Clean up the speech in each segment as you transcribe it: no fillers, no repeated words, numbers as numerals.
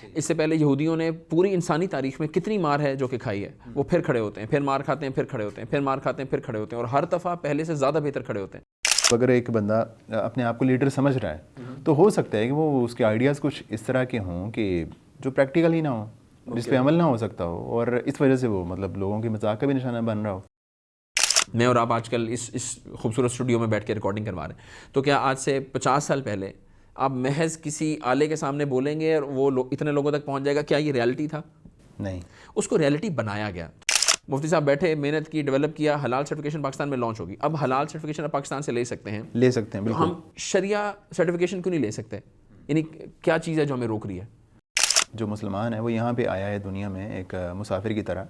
اس سے پہلے یہودیوں نے پوری انسانی تاریخ میں کتنی مار ہے جو کہ کھائی ہے، وہ پھر کھڑے ہوتے ہیں، پھر مار کھاتے ہیں، پھر کھڑے ہوتے ہیں، پھر مار کھاتے ہیں، پھر کھڑے ہوتے ہیں، اور ہر دفعہ پہلے سے زیادہ بہتر کھڑے ہوتے ہیں۔ اگر ایک بندہ اپنے آپ کو لیڈر سمجھ رہا ہے تو ہو سکتا ہے کہ وہ اس کے آئیڈیاز کچھ اس طرح کے ہوں کہ جو پریکٹیکل ہی نہ ہو، جس پہ عمل نہ ہو سکتا ہو، اور اس وجہ سے وہ مطلب لوگوں کے مذاق کا بھی نشانہ بن رہا ہو۔ میں اور آپ آج کل اس خوبصورت اسٹوڈیو میں بیٹھ کے ریکارڈنگ کروا رہے ہیں، تو کیا آج سے 50 سال پہلے آپ محض کسی آلے کے سامنے بولیں گے اور وہ اتنے لوگوں تک پہنچ جائے گا؟ کیا یہ ریالٹی تھا؟ نہیں، اس کو ریالٹی بنایا گیا۔ مفتی صاحب بیٹھے، محنت کی، ڈیولپ کیا، حلال سرٹیفکیشن پاکستان میں لانچ ہوگی۔ اب حلال سرٹیفکیشن آپ پاکستان سے لے سکتے ہیں، بالکل۔ ہم شریعہ سرٹیفکیشن کیوں نہیں لے سکتے؟ یعنی کیا چیز ہے جو ہمیں روک رہی ہے؟ جو مسلمان ہے وہ یہاں پہ آیا ہے دنیا میں ایک مسافر کی طرح،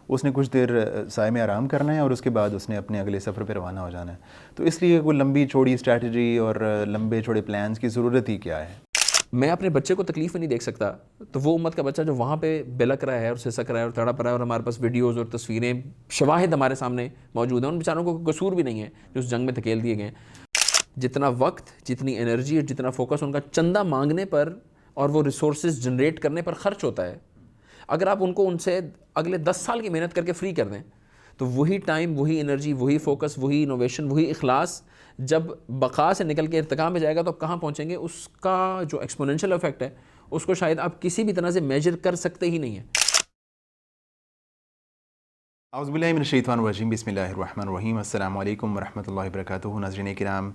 اس نے کچھ دیر سائے میں آرام کرنا ہے اور اس کے بعد اس نے اپنے اگلے سفر پہ روانہ ہو جانا ہے۔ تو اس لیے کوئی لمبی چوڑی اسٹریٹجی اور لمبے چوڑے پلانز کی ضرورت ہی کیا ہے؟ میں اپنے بچے کو تکلیف میں نہیں دیکھ سکتا، تو وہ امت کا بچہ جو وہاں پہ بلک رہا ہے اور سسک رہا ہے اور تڑپ رہا ہے، اور ہمارے پاس ویڈیوز اور تصویریں، شواہد ہمارے سامنے موجود ہیں، ان بیچاروں کو قصور بھی نہیں ہے جو اس جنگ میں دھکیل دیے گئے ہیں۔ جتنا وقت، جتنی انرجی اور جتنا فوکس ان کا چندہ مانگنے پر اور وہ ریسورسز جنریٹ کرنے پر خرچ ہوتا ہے، اگر آپ ان کو ان سے اگلے 10 سال کی محنت کر کے فری کر دیں تو وہی ٹائم، وہی انرجی، وہی فوکس، وہی انوویشن، وہی اخلاص جب بقا سے نکل کے ارتقاء میں جائے گا تو کہاں پہنچیں گے؟ اس کا جو ایکسپوننشل افیکٹ ہے اس کو شاید آپ کسی بھی طرح سے میجر کر سکتے ہی نہیں ہیں۔ اعوذ باللہ من الشیطان الرجیم، بسم اللہ الرحمن الرحیم، السلام علیکم ورحمۃ اللہ وبرکاتہ۔ ناظرین کرام،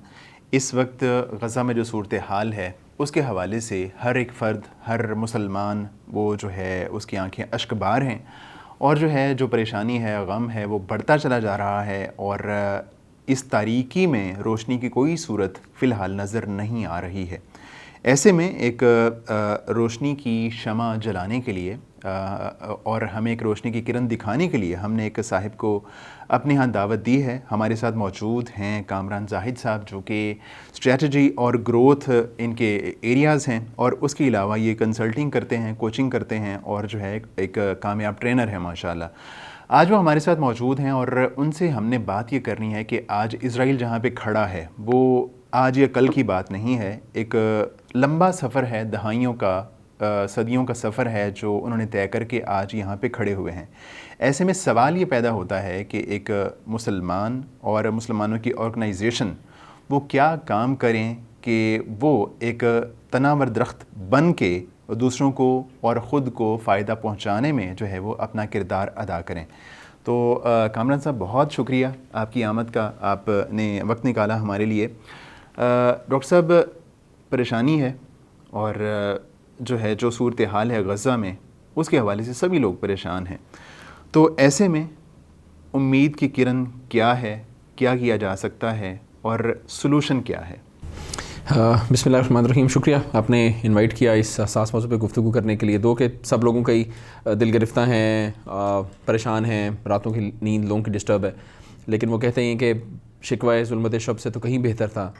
اس وقت غزہ میں جو صورتحال ہے اس کے حوالے سے ہر ایک فرد، ہر مسلمان وہ جو ہے اس کی آنکھیں اشک بار ہیں، اور جو ہے جو پریشانی ہے، غم ہے، وہ بڑھتا چلا جا رہا ہے، اور اس تاریکی میں روشنی کی کوئی صورت فی الحال نظر نہیں آ رہی ہے۔ ایسے میں ایک روشنی کی شمع جلانے کے لیے اور ہمیں ایک روشنی کی کرن دکھانے کے لیے ہم نے ایک صاحب کو اپنے ہاں دعوت دی ہے۔ ہمارے ساتھ موجود ہیں کامران زاہد صاحب، جو کہ اسٹریٹجی اور گروتھ ان کے ایریاز ہیں، اور اس کے علاوہ یہ کنسلٹنگ کرتے ہیں، کوچنگ کرتے ہیں، اور جو ہے ایک کامیاب ٹرینر ہے ماشاءاللہ۔ آج وہ ہمارے ساتھ موجود ہیں، اور ان سے ہم نے بات یہ کرنی ہے کہ آج اسرائیل جہاں پہ کھڑا ہے وہ آج یا کل کی بات نہیں ہے، ایک لمبا سفر ہے، دہائیوں کا، صدیوں کا سفر ہے جو انہوں نے طے کر کے آج یہاں پہ کھڑے ہوئے ہیں۔ ایسے میں سوال یہ پیدا ہوتا ہے کہ ایک مسلمان اور مسلمانوں کی آرگنائزیشن وہ کیا کام کریں کہ وہ ایک تناور درخت بن کے دوسروں کو اور خود کو فائدہ پہنچانے میں جو ہے وہ اپنا کردار ادا کریں۔ تو کامران صاحب، بہت شکریہ آپ کی آمد کا، آپ نے وقت نکالا ہمارے لیے۔ ڈاکٹر صاحب، پریشانی ہے، اور جو ہے جو صورتحال ہے غزہ میں اس کے حوالے سے سبھی لوگ پریشان ہیں، تو ایسے میں امید کی کرن کیا ہے، کیا کیا جا سکتا ہے، اور سلوشن کیا ہے؟ بسم اللہ الرحمن الرحیم۔ شکریہ آپ نے انوائٹ کیا اس حساس موضوع پہ گفتگو کرنے کے لیے۔ دو کہ سب لوگوں کا ہی دل گرفتہ ہیں، پریشان ہیں، راتوں کی نیند لوگوں کی ڈسٹرب ہے، لیکن وہ کہتے ہیں کہ شکوہ ظلمت شب سے تو کہیں بہتر تھا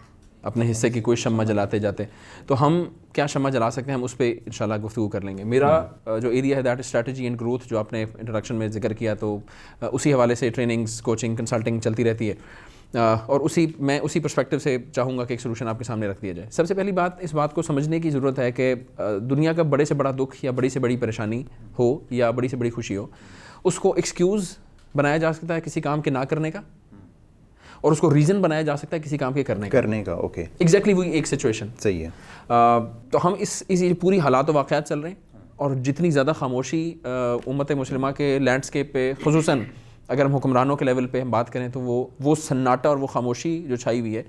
اپنے حصے کی کوئی شمع جلاتے جاتے۔ تو ہم کیا شمع جلا سکتے ہیں، ہم اس پہ انشاءاللہ گفتگو کر لیں گے۔ میرا جو ایریا ہے دیٹ اسٹریٹجی اینڈ گروتھ، جو آپ نے انٹروڈکشن میں ذکر کیا، تو اسی حوالے سے ٹریننگز، کوچنگ، کنسلٹنگ چلتی رہتی ہے، اور میں اسی پرسپیکٹو سے چاہوں گا کہ ایک سلوشن آپ کے سامنے رکھ دیا جائے۔ سب سے پہلی بات، اس بات کو سمجھنے کی ضرورت ہے کہ دنیا کا بڑے سے بڑا دکھ یا بڑی سے بڑی پریشانی ہو یا بڑی سے بڑی خوشی ہو، اس کو ایکسکیوز بنایا جا سکتا ہے کسی کام کے نہ کرنے کا، اور اس کو ریزن بنایا جا سکتا ہے کسی کام کے کرنے کا۔ اوکے، ایگزیکٹلی وہی ایک سچویشن۔ صحیح ہے۔ تو ہم اس پوری حالات و واقعات چل رہے ہیں، اور جتنی زیادہ خاموشی امت مسلمہ کے لینڈسکیپ پہ، خصوصاً اگر ہم حکمرانوں کے لیول پہ ہم بات کریں، تو وہ سناٹا اور وہ خاموشی جو چھائی ہوئی ہے،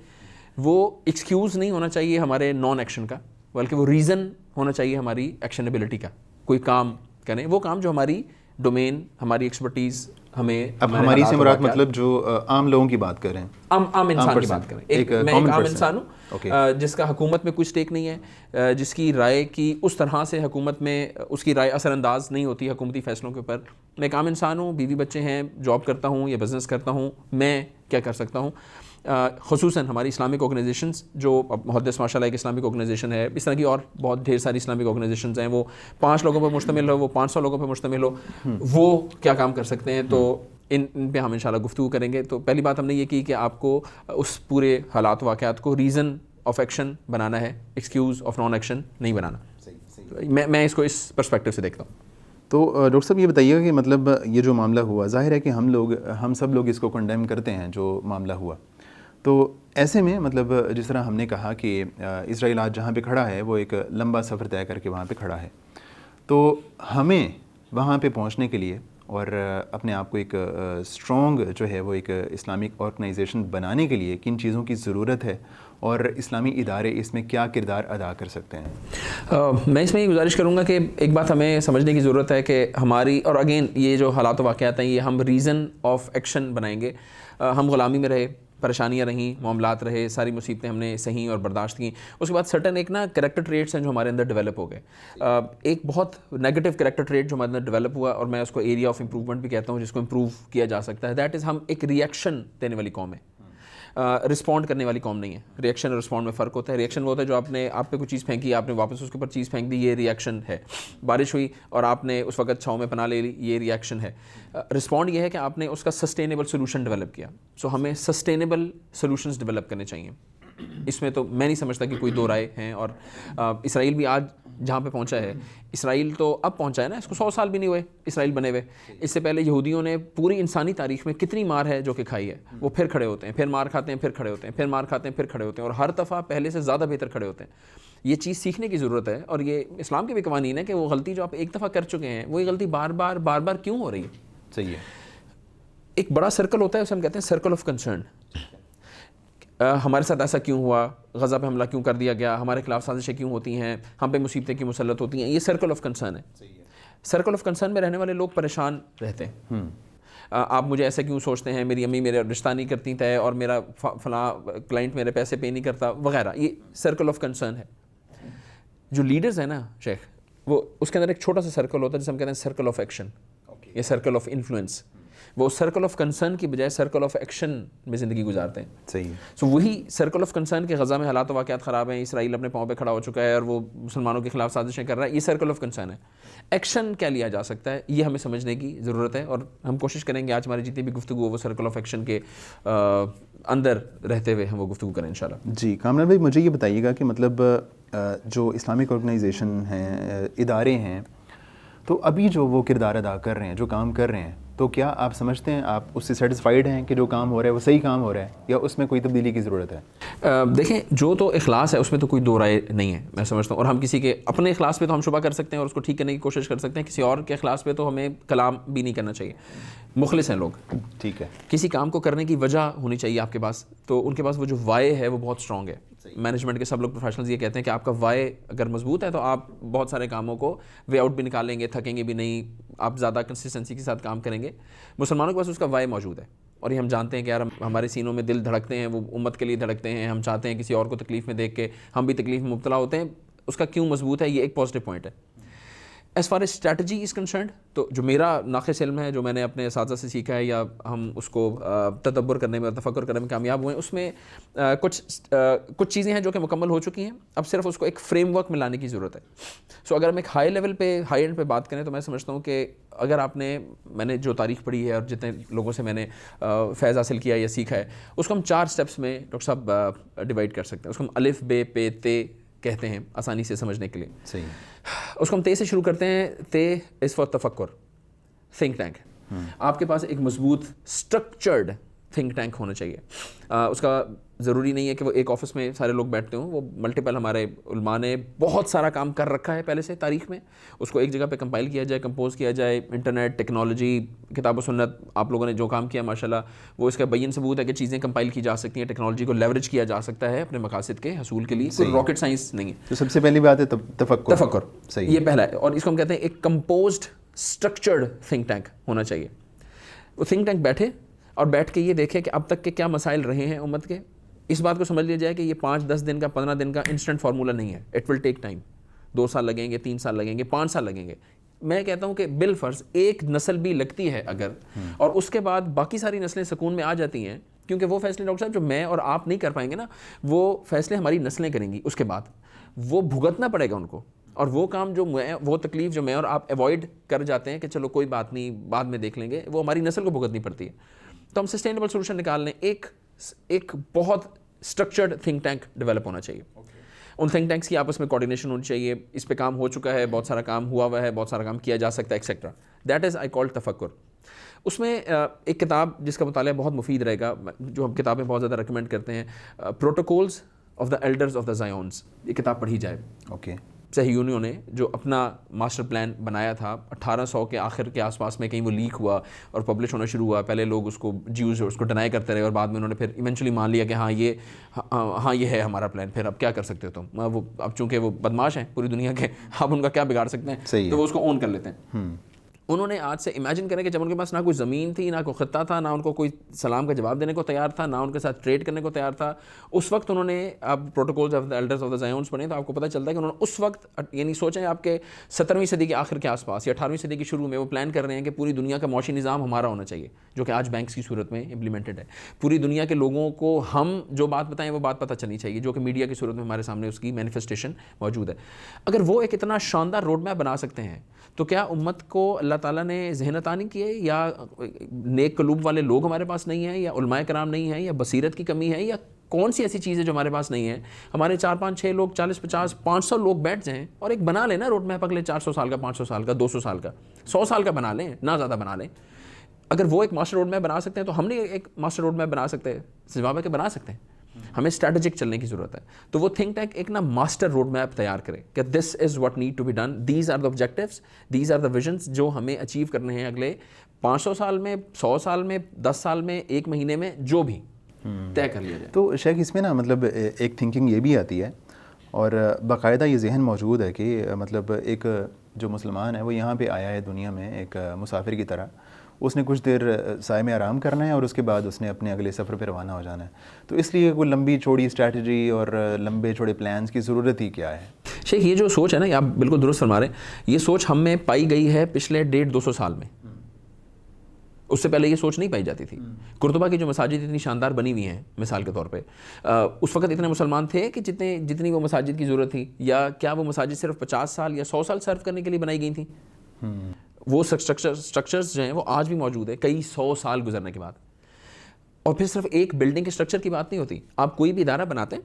وہ ایکسکیوز نہیں ہونا چاہیے ہمارے نان ایکشن کا، بلکہ وہ ریزن ہونا چاہیے ہماری ایکشنیبلٹی کا۔ کوئی کام کریں، وہ کام جو ہماری ڈومین، ہماری ایکسپرٹیز، ہمیں اب ہماری سے مراد مطلب جو عام لوگوں کی بات کریں، عام انسان کی بات کریں۔ میں ایک عام انسان ہوں جس کا حکومت میں کوئی اسٹیک نہیں ہے، جس کی رائے کی اس طرح سے حکومت میں اس کی رائے اثر انداز نہیں ہوتی حکومتی فیصلوں کے اوپر۔ میں ایک عام انسان ہوں، بیوی بچے ہیں، جاب کرتا ہوں یا بزنس کرتا ہوں، میں کیا کر سکتا ہوں؟ خصوصاً ہماری اسلامک آرگنائزیشنز، جو محدث ماشاء اللہ ایک اسلامک آرگنائزیشن ہے، اس طرح کی اور بہت ڈھیر ساری اسلامک آرگنائزیشنز ہیں، وہ 5 لوگوں پر مشتمل ہو، وہ 500 لوگوں پر مشتمل ہو، وہ کیا کام کر سکتے ہیں؟ تو ان پہ ہم انشاءاللہ گفتگو کریں گے۔ تو پہلی بات ہم نے یہ کی کہ آپ کو اس پورے حالات واقعات کو ریزن آف ایکشن بنانا ہے، ایکسکیوز آف نان ایکشن نہیں بنانا۔ میں اس کو اس پرسپیکٹو سے دیکھتا ہوں. تو ڈاکٹر صاحب یہ بتائیے گا کہ مطلب یہ جو معاملہ ہوا، ظاہر ہے کہ ہم سب لوگ اس کو کنڈیم کرتے ہیں جو معاملہ ہوا. تو ایسے میں مطلب جس طرح ہم نے کہا کہ اسرائیل آج جہاں پہ کھڑا ہے وہ ایک لمبا سفر طے کر کے وہاں پہ کھڑا ہے، تو ہمیں وہاں پہ پہنچنے کے لیے اور اپنے آپ کو ایک اسٹرانگ جو ہے وہ ایک اسلامک آرگنائزیشن بنانے کے لیے کن چیزوں کی ضرورت ہے اور اسلامی ادارے اس میں کیا کردار ادا کر سکتے ہیں؟ میں اس میں یہ گزارش کروں گا کہ ایک بات ہمیں سمجھنے کی ضرورت ہے کہ ہماری، اور اگین یہ جو حالات و واقعات ہیں یہ ہم ریزن آف ایکشن بنائیں گے. ہم غلامی میں رہے، پریشانیاں رہیں، معاملات رہے، ساری مصیبتیں ہم نے سہیں اور برداشت کیں. اس کے بعد سرٹن ایک نا کریکٹر ٹریٹس ہیں جو ہمارے اندر ڈیولپ ہو گئے. ایک بہت نیگیٹو کریکٹر ٹریٹ جو ہمارے اندر ڈیولپ ہوا، اور میں اس کو ایریا آف امپروومنٹ بھی کہتا ہوں جس کو امپروو کیا جا سکتا ہے، دیٹ از ہم ایک ریئیکشن دینے والی قوم ہے، رسپونڈ کرنے والی قوم نہیں ہے. ریئیکشن اور رسپونڈ میں فرق ہوتا ہے. ریئیکشن وہ ہوتا ہے جو آپ پہ کوئی چیز پھینکی، آپ نے واپس اس کے اوپر چیز پھینک دی، یہ ریئیکشن ہے. بارش ہوئی اور آپ نے اس وقت چھاؤں میں پناہ لے لی، یہ ریئیکشن ہے. رسپونڈ یہ ہے کہ آپ نے اس کا سسٹینیبل سولوشن ڈیولپ کیا. سو ہمیں سسٹینیبل سولوشنز ڈیولپ کرنے چاہیے. اس میں تو میں نہیں سمجھتا کہ کوئی دو رائے ہیں. اور اسرائیل بھی آج جہاں پہ پہنچا ہے، اسرائیل تو اب پہنچا ہے نا، اس کو 100 سال بھی نہیں ہوئے اسرائیل بنے ہوئے. اس سے پہلے یہودیوں نے پوری انسانی تاریخ میں کتنی مار ہے جو کہ کھائی ہے. وہ پھر کھڑے ہوتے ہیں، پھر مار کھاتے ہیں، پھر کھڑے ہوتے ہیں، پھر مار کھاتے ہیں، پھر کھڑے ہوتے ہیں، اور ہر دفعہ پہلے سے زیادہ بہتر کھڑے ہوتے ہیں. یہ چیز سیکھنے کی ضرورت ہے. اور یہ اسلام کے بھی قوانین ہے کہ وہ غلطی جو آپ ایک دفعہ کر چکے ہیں، وہی غلطی بار بار کیوں ہو رہی ہے. صحیح ہے. ایک بڑا سرکل ہوتا ہے، اسے ہم کہتے ہیں سرکل آف کنسرن. ہمارے ساتھ ایسا کیوں ہوا، غزہ پہ حملہ کیوں کر دیا گیا، ہمارے خلاف سازشیں کیوں ہوتی ہیں، ہم پہ مصیبتیں کیوں مسلط ہوتی ہیں. یہ سرکل آف کنسرن ہے. سرکل آف کنسرن میں رہنے والے لوگ پریشان رہتے ہیں. آپ مجھے ایسا کیوں سوچتے ہیں، میری امی میرے رشتہ نہیں کرتی طے، اور میرا فلاں کلائنٹ میرے پیسے پے نہیں کرتا وغیرہ. یہ سرکل آف کنسرن ہے. جو لیڈرز ہیں نا شیخ، وہ اس کے اندر ایک چھوٹا سا سرکل ہوتا ہے جسے ہم کہتے ہیں سرکل آف ایکشن یا سرکل آف انفلوئنس. وہ سرکل آف کنسرن کی بجائے سرکل آف ایکشن میں زندگی گزارتے ہیں. صحیح ہے. سو وہی سرکل آف کنسرن کے غزہ میں حالات و واقعات خراب ہیں، اسرائیل اپنے پاؤں پہ کھڑا ہو چکا ہے اور وہ مسلمانوں کے خلاف سازشیں کر رہا ہے. یہ سرکل آف کنسرن ہے. ایکشن کیا لیا جا سکتا ہے، یہ ہمیں سمجھنے کی ضرورت ہے. اور ہم کوشش کریں گے آج ہماری جتنی بھی گفتگو وہ سرکل آف ایکشن کے اندر رہتے ہوئے ہم وہ گفتگو کریں انشاءاللہ. جی کامران بھائی، مجھے یہ بتائیے گا کہ مطلب جو اسلامک آرگنائزیشن ہیں، ادارے ہیں، تو ابھی جو وہ کردار ادا کر رہے ہیں، جو کام کر رہے ہیں، تو کیا آپ سمجھتے ہیں، آپ اس سے سیٹسفائیڈ ہیں کہ جو کام ہو رہا ہے وہ صحیح کام ہو رہا ہے، یا اس میں کوئی تبدیلی کی ضرورت ہے؟ دیکھیں، جو تو اخلاص ہے اس میں تو کوئی دو رائے نہیں ہے، میں سمجھتا ہوں. اور ہم کسی کے اپنے اخلاص پہ تو ہم شبہ کر سکتے ہیں اور اس کو ٹھیک کرنے کی کوشش کر سکتے ہیں. کسی اور کے اخلاص پہ تو ہمیں کلام بھی نہیں کرنا چاہیے. مخلص ہیں لوگ، ٹھیک ہے. کسی کام کو کرنے کی وجہ ہونی چاہیے آپ کے پاس. تو ان کے پاس وہ جو وائے ہے وہ بہت اسٹرانگ ہے. مینجمنٹ کے سب لوگ پروفیشنلز یہ کہتے ہیں کہ آپ کا وائے اگر مضبوط ہے تو آپ بہت سارے کاموں کو وے آؤٹ بھی نکالیں گے، تھکیں گے بھی نہیں، آپ زیادہ کنسسٹنسی کے ساتھ کام کریں گے. مسلمانوں کے پاس اس کا وائے موجود ہے. اور یہ ہم جانتے ہیں کہ یار ہمارے سینوں میں دل دھڑکتے ہیں، وہ امت کے لیے دھڑکتے ہیں. ہم چاہتے ہیں کسی اور کو تکلیف میں دیکھ کے ہم بھی تکلیف میں مبتلا ہوتے ہیں. اس کا کیوں مضبوط ہے، یہ ایک پازیٹیو پوائنٹ ہے. As far as strategy is concerned, تو جو میرا ناقص علم ہے، جو میں نے اپنے اساتذہ سے سیکھا ہے، یا ہم اس کو تدبر کرنے میں، تفکر کرنے میں کامیاب ہوئے ہیں، اس میں کچھ چیزیں ہیں جو کہ مکمل ہو چکی ہیں. اب صرف اس کو ایک فریم ورک میں لانے کی ضرورت ہے. سو اگر ہم ایک ہائی لیول پہ، ہائی اینڈ پہ بات کریں تو میں سمجھتا ہوں کہ اگر میں نے جو تاریخ پڑھی ہے اور جتنے لوگوں سے میں نے فیض حاصل کیا یا سیکھا ہے، اس کو ہم 4 اسٹیپس میں ڈاکٹر صاحب ڈیوائڈ کر سکتے ہیں. اس کو ہم الف بے پے تے کہتے ہیں آسانی سے سمجھنے کے لیے. صحیح. اس کو ہم تے سے شروع کرتے ہیں. تے از فار تفکر، تھنک ٹینک. آپ کے پاس ایک مضبوط اسٹرکچرڈ تھنک ٹینک ہونا چاہیے. اس کا ضروری نہیں ہے کہ وہ ایک آفس میں سارے لوگ بیٹھتے ہوں. وہ ملٹیپل، ہمارے علماء نے بہت سارا کام کر رکھا ہے پہلے سے تاریخ میں. اس کو ایک جگہ پہ کمپائل کیا جائے، کمپوز کیا جائے. انٹرنیٹ، ٹیکنالوجی، کتاب و سنت، آپ لوگوں نے جو کام کیا ماشاءاللہ وہ اس کا بین ثبوت ہے کہ چیزیں کمپائل کی جا سکتی ہیں. ٹیکنالوجی کو لیوریج کیا جا سکتا ہے اپنے مقاصد کے حصول کے لیے. کوئی راکٹ سائنس نہیں ہے. تو سب سے پہلی بات ہے تفکر. صحیح، یہ پہلا ہے. اور اس کو ہم کہتے ہیں ایک کمپوزڈ اسٹرکچرڈ تھنک ٹینک ہونا چاہیے. وہ تھنک ٹینک بیٹھے اور بیٹھ کے یہ دیکھے کہ اب تک کے کیا مسائل رہے ہیں امت کے. اس بات کو سمجھ لیا جائے کہ یہ 5-10 دن کا، 15 دن کا انسٹنٹ فارمولہ نہیں ہے. It will take time. 2 سال لگیں گے، 3 سال لگیں گے، 5 سال لگیں گے. میں کہتا ہوں کہ بالفرض ایک نسل بھی لگتی ہے اگر، اور اس کے بعد باقی ساری نسلیں سکون میں آ جاتی ہیں، کیونکہ وہ فیصلے ڈاکٹر صاحب جو میں اور آپ نہیں کر پائیں گے نا، وہ فیصلے ہماری نسلیں کریں گی. اس کے بعد وہ بھگتنا پڑے گا ان کو. اور وہ کام جو وہ تکلیف جو میں اور آپ ایوائڈ کر جاتے ہیں کہ چلو کوئی بات نہیں بعد میں دیکھ لیں گے، وہ ہماری نسل کو بھگتنی پڑتی ہے. تو ہم سسٹینیبل سولوشن نکال لیں. ایک بہت اسٹرکچرڈ تھنک ٹینک ڈیولپ ہونا چاہیے. ان تھنک ٹینکس کی آپس میں کوارڈینیشن ہونی چاہیے, اس پہ کام ہو چکا ہے, بہت سارا کام ہوا ہوا ہے, بہت سارا کام کیا جا سکتا ہے ایکسیٹرا. دیٹ از آئی کال تفکر. اس میں ایک کتاب جس کا مطالعہ بہت مفید رہے گا, جو ہم کتابیں بہت زیادہ ریکمینڈ کرتے ہیں, protocols of the elders of the Zions, یہ کتاب پڑھی جائے. اوکے. صہیونیوں نے جو اپنا ماسٹر پلان بنایا تھا 1800 کے آخر کے آس پاس میں, کہیں وہ لیک ہوا اور پبلش ہونا شروع ہوا. پہلے لوگ اس کو جیوز اس کو ڈینائی کرتے رہے, اور بعد میں انہوں نے پھر ایونچولی مان لیا کہ ہاں یہ ہے ہمارا پلان. پھر اب کیا کر سکتے ہو تم, وہ اب چونکہ وہ بدماش ہیں پوری دنیا کے, آپ ان کا کیا بگاڑ سکتے ہیں, تو وہ اس کو اون کر لیتے ہیں. انہوں نے آج سے امیجن کریں کہ جب ان کے پاس نہ کوئی زمین تھی, نہ کوئی خطہ تھا, نہ ان کو کوئی سلام کا جواب دینے کو تیار تھا, نہ ان کے ساتھ ٹریڈ کرنے کو تیار تھا, اس وقت انہوں نے اب protocols of the elders of the Zions پڑھیں تو آپ کو پتہ چلتا ہے کہ انہوں نے اس وقت, یعنی سوچیں آپ کے 17ویں صدی کے آخر کے آس پاس یا 18ویں صدی کے شروع میں وہ پلان کر رہے ہیں کہ پوری دنیا کا معاشی نظام ہمارا ہونا چاہیے, جو کہ آج بینکس کی صورت میں امپلیمنٹڈ ہے. پوری دنیا کے لوگوں کو ہم جو بات بتائیں وہ بات پتہ چلنی چاہیے, جو کہ میڈیا کی صورت میں ہمارے سامنے اس کی مینیفیسٹیشن موجود ہے. اگر وہ ایک اتنا شاندار روڈ میپ بنا سکتے ہیں تو کیا امت کو اللہ تعالیٰ نے ذہن عطا نہیں کیے, یا نیک قلوب والے لوگ ہمارے پاس نہیں ہیں, یا علماء کرام نہیں ہیں, یا بصیرت کی کمی ہے, یا کون سی ایسی چیز ہے جو ہمارے پاس نہیں ہے؟ ہمارے 4 5 6 لوگ 40 50 500 لوگ بیٹھ جائیں اور ایک بنا لیں نا روڈ میپ, اگلے 400 سال کا, 500 سال کا, 200 سال کا, 100 سال کا بنا لیں, نہ زیادہ بنا لیں. اگر وہ ایک ماسٹر روڈ میپ بنا سکتے ہیں تو ہم نے ایک ماسٹر روڈ میپ بنا سکتے ہیں. جواب ہے کہ بنا سکتے ہیں, ہمیں اسٹریٹجک چلنے کی ضرورت ہے. تو وہ تھنک ٹینک ایک نا ماسٹر روڈ میپ تیار کرے کہ this is what need to be done, these are the objectives, these are the visions جو ہمیں اچیو کرنے ہیں اگلے 500 سال میں, 100 سال میں, 10 سال میں, 1 مہینے میں, جو بھی طے کر لیا جائے. تو شیخ اس میں نا مطلب ایک تھنکنگ یہ بھی آتی ہے, اور باقاعدہ یہ ذہن موجود ہے کہ مطلب ایک جو مسلمان ہے وہ یہاں پہ آیا ہے دنیا میں ایک مسافر کی طرح, اس نے کچھ دیر سائے میں آرام کرنا ہے اور اس کے بعد اس نے اپنے اگلے سفر پہ روانہ ہو جانا ہے. تو اس لیے کوئی لمبی چوڑی اسٹریٹجی اور لمبے چوڑے پلانس کی ضرورت ہی کیا ہے؟ شیخ یہ جو سوچ ہے نا, یہ آپ بالکل درست فرما رہے ہیں, یہ سوچ ہم میں پائی گئی ہے پچھلے 150-200 سال میں. اس سے پہلے یہ سوچ نہیں پائی جاتی تھی. قرطبہ کی جو مساجد اتنی شاندار بنی ہوئی ہیں مثال کے طور پہ, اس وقت اتنے مسلمان تھے کہ جتنی وہ مساجد کی ضرورت تھی, یا کیا وہ مساجد صرف 50 سال یا 100 سال سرو کرنے کے لیے بنائی گئی تھیں؟ وہ اسٹرکچرز جو ہیں وہ آج بھی موجود ہیں کئی 100 سال گزرنے کے بعد. اور پھر صرف ایک بلڈنگ کے اسٹرکچر کی بات نہیں ہوتی. آپ کوئی بھی ادارہ بناتے ہیں,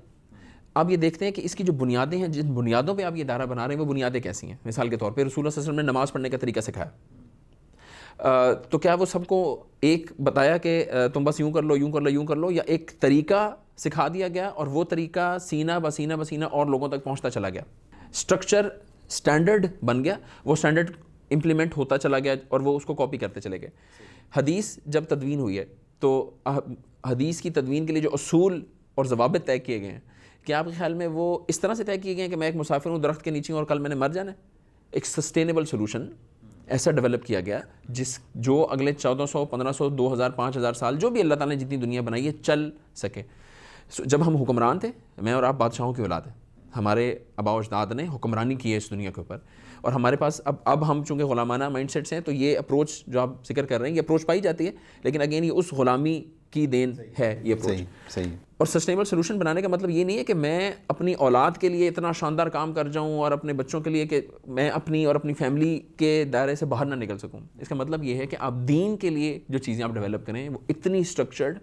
آپ یہ دیکھتے ہیں کہ اس کی جو بنیادیں ہیں, جن بنیادوں پہ آپ یہ ادارہ بنا رہے ہیں وہ بنیادیں کیسی ہیں. مثال کے طور پہ رسول اللہ صلی اللہ علیہ وسلم نے نماز پڑھنے کا طریقہ سکھایا, تو کیا وہ سب کو ایک بتایا کہ تم بس یوں کر لو, یوں کر لو, یوں کر لو, یا ایک طریقہ سکھا دیا گیا اور وہ طریقہ سینہ بسینہ اور لوگوں تک پہنچتا چلا گیا. اسٹرکچر اسٹینڈرڈ بن گیا, وہ اسٹینڈرڈ امپلیمنٹ ہوتا چلا گیا اور وہ اس کو کاپی کرتے چلے گئے. حدیث جب تدوین ہوئی ہے تو حدیث کی تدوین کے لیے جو اصول اور ضوابط طے کیے گئے ہیں, کیا آپ کے خیال میں وہ اس طرح سے طے کیے گئے ہیں کہ میں ایک مسافر ہوں, درخت کے نیچے ہوں اور کل میں نے مر جانا ہے؟ ایک سسٹینیبل سولوشن ایسا ڈیولپ کیا گیا جو اگلے 1400 1500 2000 5000 سال جو بھی اللہ تعالیٰ نے جتنی دنیا بنائی ہے چل سکے. جب ہم حکمران تھے, میں اور آپ بادشاہوں کی اولاد ہیں, ہمارے آباء و اجداد نے حکمرانی کی ہے اس دنیا کے اوپر, اور ہمارے پاس اب ہم چونکہ غلامانہ مائنڈ سیٹ سے ہیں تو یہ اپروچ جو آپ ذکر کر رہے ہیں یہ اپروچ پائی جاتی ہے, لیکن اگین یہ اس غلامی کی دین ہے یہ اپروچ. صحیح. اور سسٹینیبل سولوشن بنانے کا مطلب یہ نہیں ہے کہ میں اپنی اولاد کے لیے اتنا شاندار کام کر جاؤں اور اپنے بچوں کے لیے کہ میں اپنی اور اپنی فیملی کے دائرے سے باہر نہ نکل سکوں. اس کا مطلب یہ ہے کہ آپ دین کے لیے جو چیزیں آپ ڈیولپ کریں وہ اتنی اسٹرکچرڈ,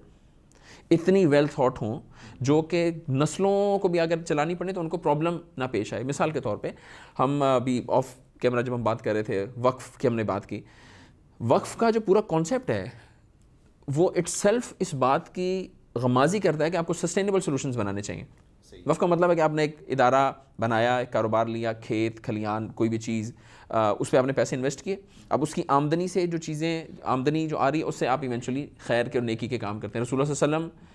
اتنی ویل تھاٹ ہوں جو کہ نسلوں کو بھی اگر چلانی پڑے تو ان کو پرابلم نہ پیش آئے. مثال کے طور پہ ہم ابھی آف کیمرہ جب ہم بات کر رہے تھے وقف کی, ہم نے بات کی, وقف کا جو پورا کانسیپٹ ہے وہ اٹ سیلف اس بات کی غمازی کرتا ہے کہ آپ کو سسٹینیبل سولوشنز بنانے چاہیے. وقف کا مطلب ہے کہ آپ نے ایک ادارہ بنایا, ایک کاروبار لیا, کھیت کھلیان کوئی بھی چیز, اس پہ آپ نے پیسے انویسٹ کیے. اب اس کی آمدنی سے جو چیزیں آمدنی جو آ رہی ہے اس سے آپ ایونچولی خیر کے اور نیکی کے کام کرتے ہیں. رسول اللہ صلی اللہ علیہ وسلم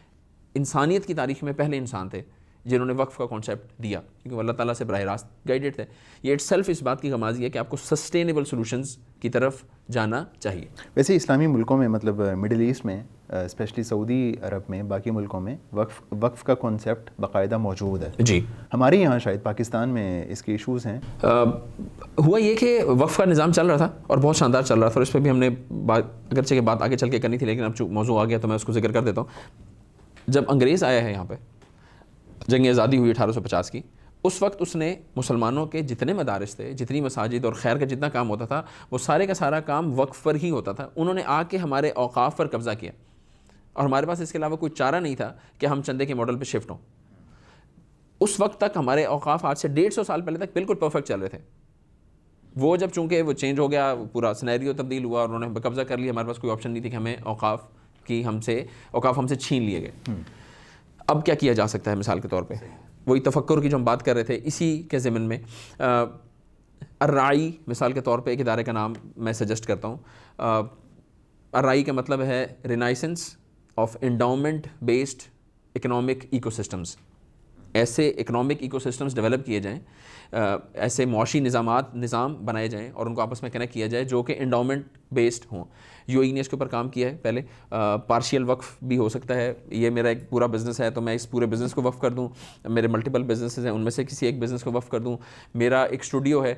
انسانیت کی تاریخ میں پہلے انسان تھے جنہوں نے وقف کا کانسیپٹ دیا, کیونکہ وہ اللہ تعالیٰ سے براہ راست گائیڈڈ تھے. یہ اٹ سیلف اس بات کی غمازی ہے کہ آپ کو سسٹینیبل سولوشنز کی طرف جانا چاہیے. ویسے اسلامی ملکوں میں مطلب مڈل ایسٹ میں اسپیشلی سعودی عرب میں باقی ملکوں میں وقف کا کانسیپٹ باقاعدہ موجود ہے. جی, ہمارے یہاں شاید پاکستان میں اس کے ایشوز ہیں. ہوا یہ کہ وقف کا نظام چل رہا تھا اور بہت شاندار چل رہا تھا, اور اس پہ بھی ہم نے اگرچہ کہ بات آگے چل کے کرنی تھی لیکن اب موضوع آ گیا تو میں اس کو ذکر کر دیتا ہوں. جب انگریز آیا ہے یہاں پہ, جنگ آزادی ہوئی 1850 کی, اس وقت اس نے مسلمانوں کے جتنے مدارس تھے, جتنی مساجد اور خیر کا جتنا کام ہوتا تھا وہ سارے کا سارا کام وقف پر ہی ہوتا تھا. انہوں نے آ کے ہمارے اوقاف پر قبضہ کیا اور ہمارے پاس اس کے علاوہ کوئی چارہ نہیں تھا کہ ہم چندے کے ماڈل پہ شفٹ ہوں. اس وقت تک ہمارے اوقاف آج سے 150 سال پہلے تک بالکل پرفیکٹ چل رہے تھے. وہ جب چونکہ وہ چینج ہو گیا, پورا سینیریو تبدیل ہوا اور انہوں نے قبضہ کر لیا, ہمارے پاس کوئی آپشن نہیں تھی کہ ہمیں اوقاف ہم سے چھین لیے گئے. اب کیا کیا جا سکتا ہے؟ مثال کے طور پہ وہی تفکر کی جو ہم بات کر رہے تھے, اسی کے ضمن میں الراعی مثال کے طور پہ ایک ادارے کا نام میں سجیسٹ کرتا ہوں. الراعی کا مطلب ہے renaissance of endowment based economic ecosystems. ایسے اکنامک ایکو سسٹمز ڈیولپ کیے جائیں, ایسے معاشی نظام بنائے جائیں اور ان کو آپس میں کنیکٹ کیا جائے جو کہ انڈاؤمنٹ بیسڈ ہوں. یو اے نے اس کے اوپر کام کیا ہے پہلے. پارشیل وقف بھی ہو سکتا ہے. یہ میرا ایک پورا بزنس ہے تو میں اس پورے بزنس کو وقف کر دوں. میرے ملٹیپل بزنسز ہیں, ان میں سے کسی ایک بزنس کو وقف کر دوں. میرا ایک اسٹوڈیو ہے,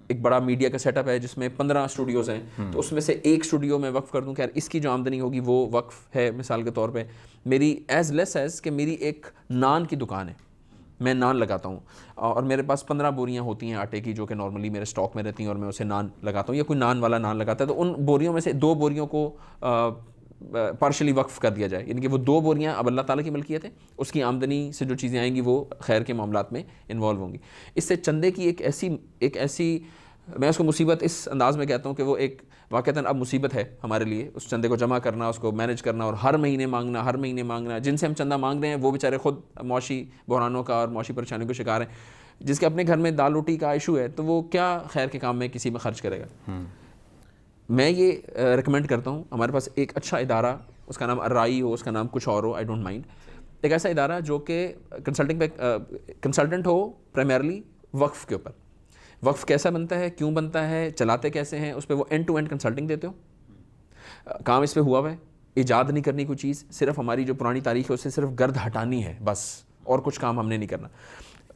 ایک بڑا میڈیا کا سیٹ اپ ہے جس میں 15 اسٹوڈیوز ہیں, تو اس میں سے ایک اسٹوڈیو میں وقف کر دوں کہ یار اس کی جو آمدنی ہوگی وہ وقف ہے. مثال کے طور پہ میری ایز لیس ایز کہ میری ایک نان کی دکان ہے, میں نان لگاتا ہوں اور میرے پاس 15 بوریاں ہوتی ہیں آٹے کی جو کہ نارملی میرے اسٹاک میں رہتی ہیں, اور میں اسے نان لگاتا ہوں یا کوئی نان والا نان لگاتا ہے, تو ان بوریوں میں سے 2 بوریوں کو پارشلی وقف کر دیا جائے. یعنی کہ وہ 2 بوریاں اب اللہ تعالیٰ کی ملکیت ہے, اس کی آمدنی سے جو چیزیں آئیں گی وہ خیر کے معاملات میں انوالو ہوں گی. اس سے چندے کی ایک ایسی میں اس کو مصیبت اس انداز میں کہتا ہوں کہ وہ ایک واقعتاً اب مصیبت ہے ہمارے لیے, اس چندے کو جمع کرنا, اس کو مینیج کرنا, اور ہر مہینے مانگنا. جن سے ہم چندہ مانگ رہے ہیں وہ بیچارے خود معاشی بحرانوں کا اور معاشی پریشانیوں کے شکار ہیں. جس کے اپنے گھر میں دال روٹی کا ایشو ہے تو وہ کیا خیر کے کام میں کسی میں خرچ کرے گا. میں یہ ریکمینڈ کرتا ہوں, ہمارے پاس ایک اچھا ادارہ, اس کا نام الراعی ہو, اس کا نام کچھ اور ہو, آئی ڈونٹ مائنڈ, ایک ایسا ادارہ جو کہ کنسلٹنٹ ہو پرائمرلی وقف کے اوپر. وقف کیسا بنتا ہے, کیوں بنتا ہے, چلاتے کیسے ہیں, اس پہ وہ اینڈ ٹو اینڈ کنسلٹنگ دیتے ہو. کام اس پہ ہوا ہے, ایجاد نہیں کرنی کوئی چیز, صرف ہماری جو پرانی تاریخ ہے اسے صرف گرد ہٹانی ہے بس, اور کچھ کام ہم نے نہیں کرنا.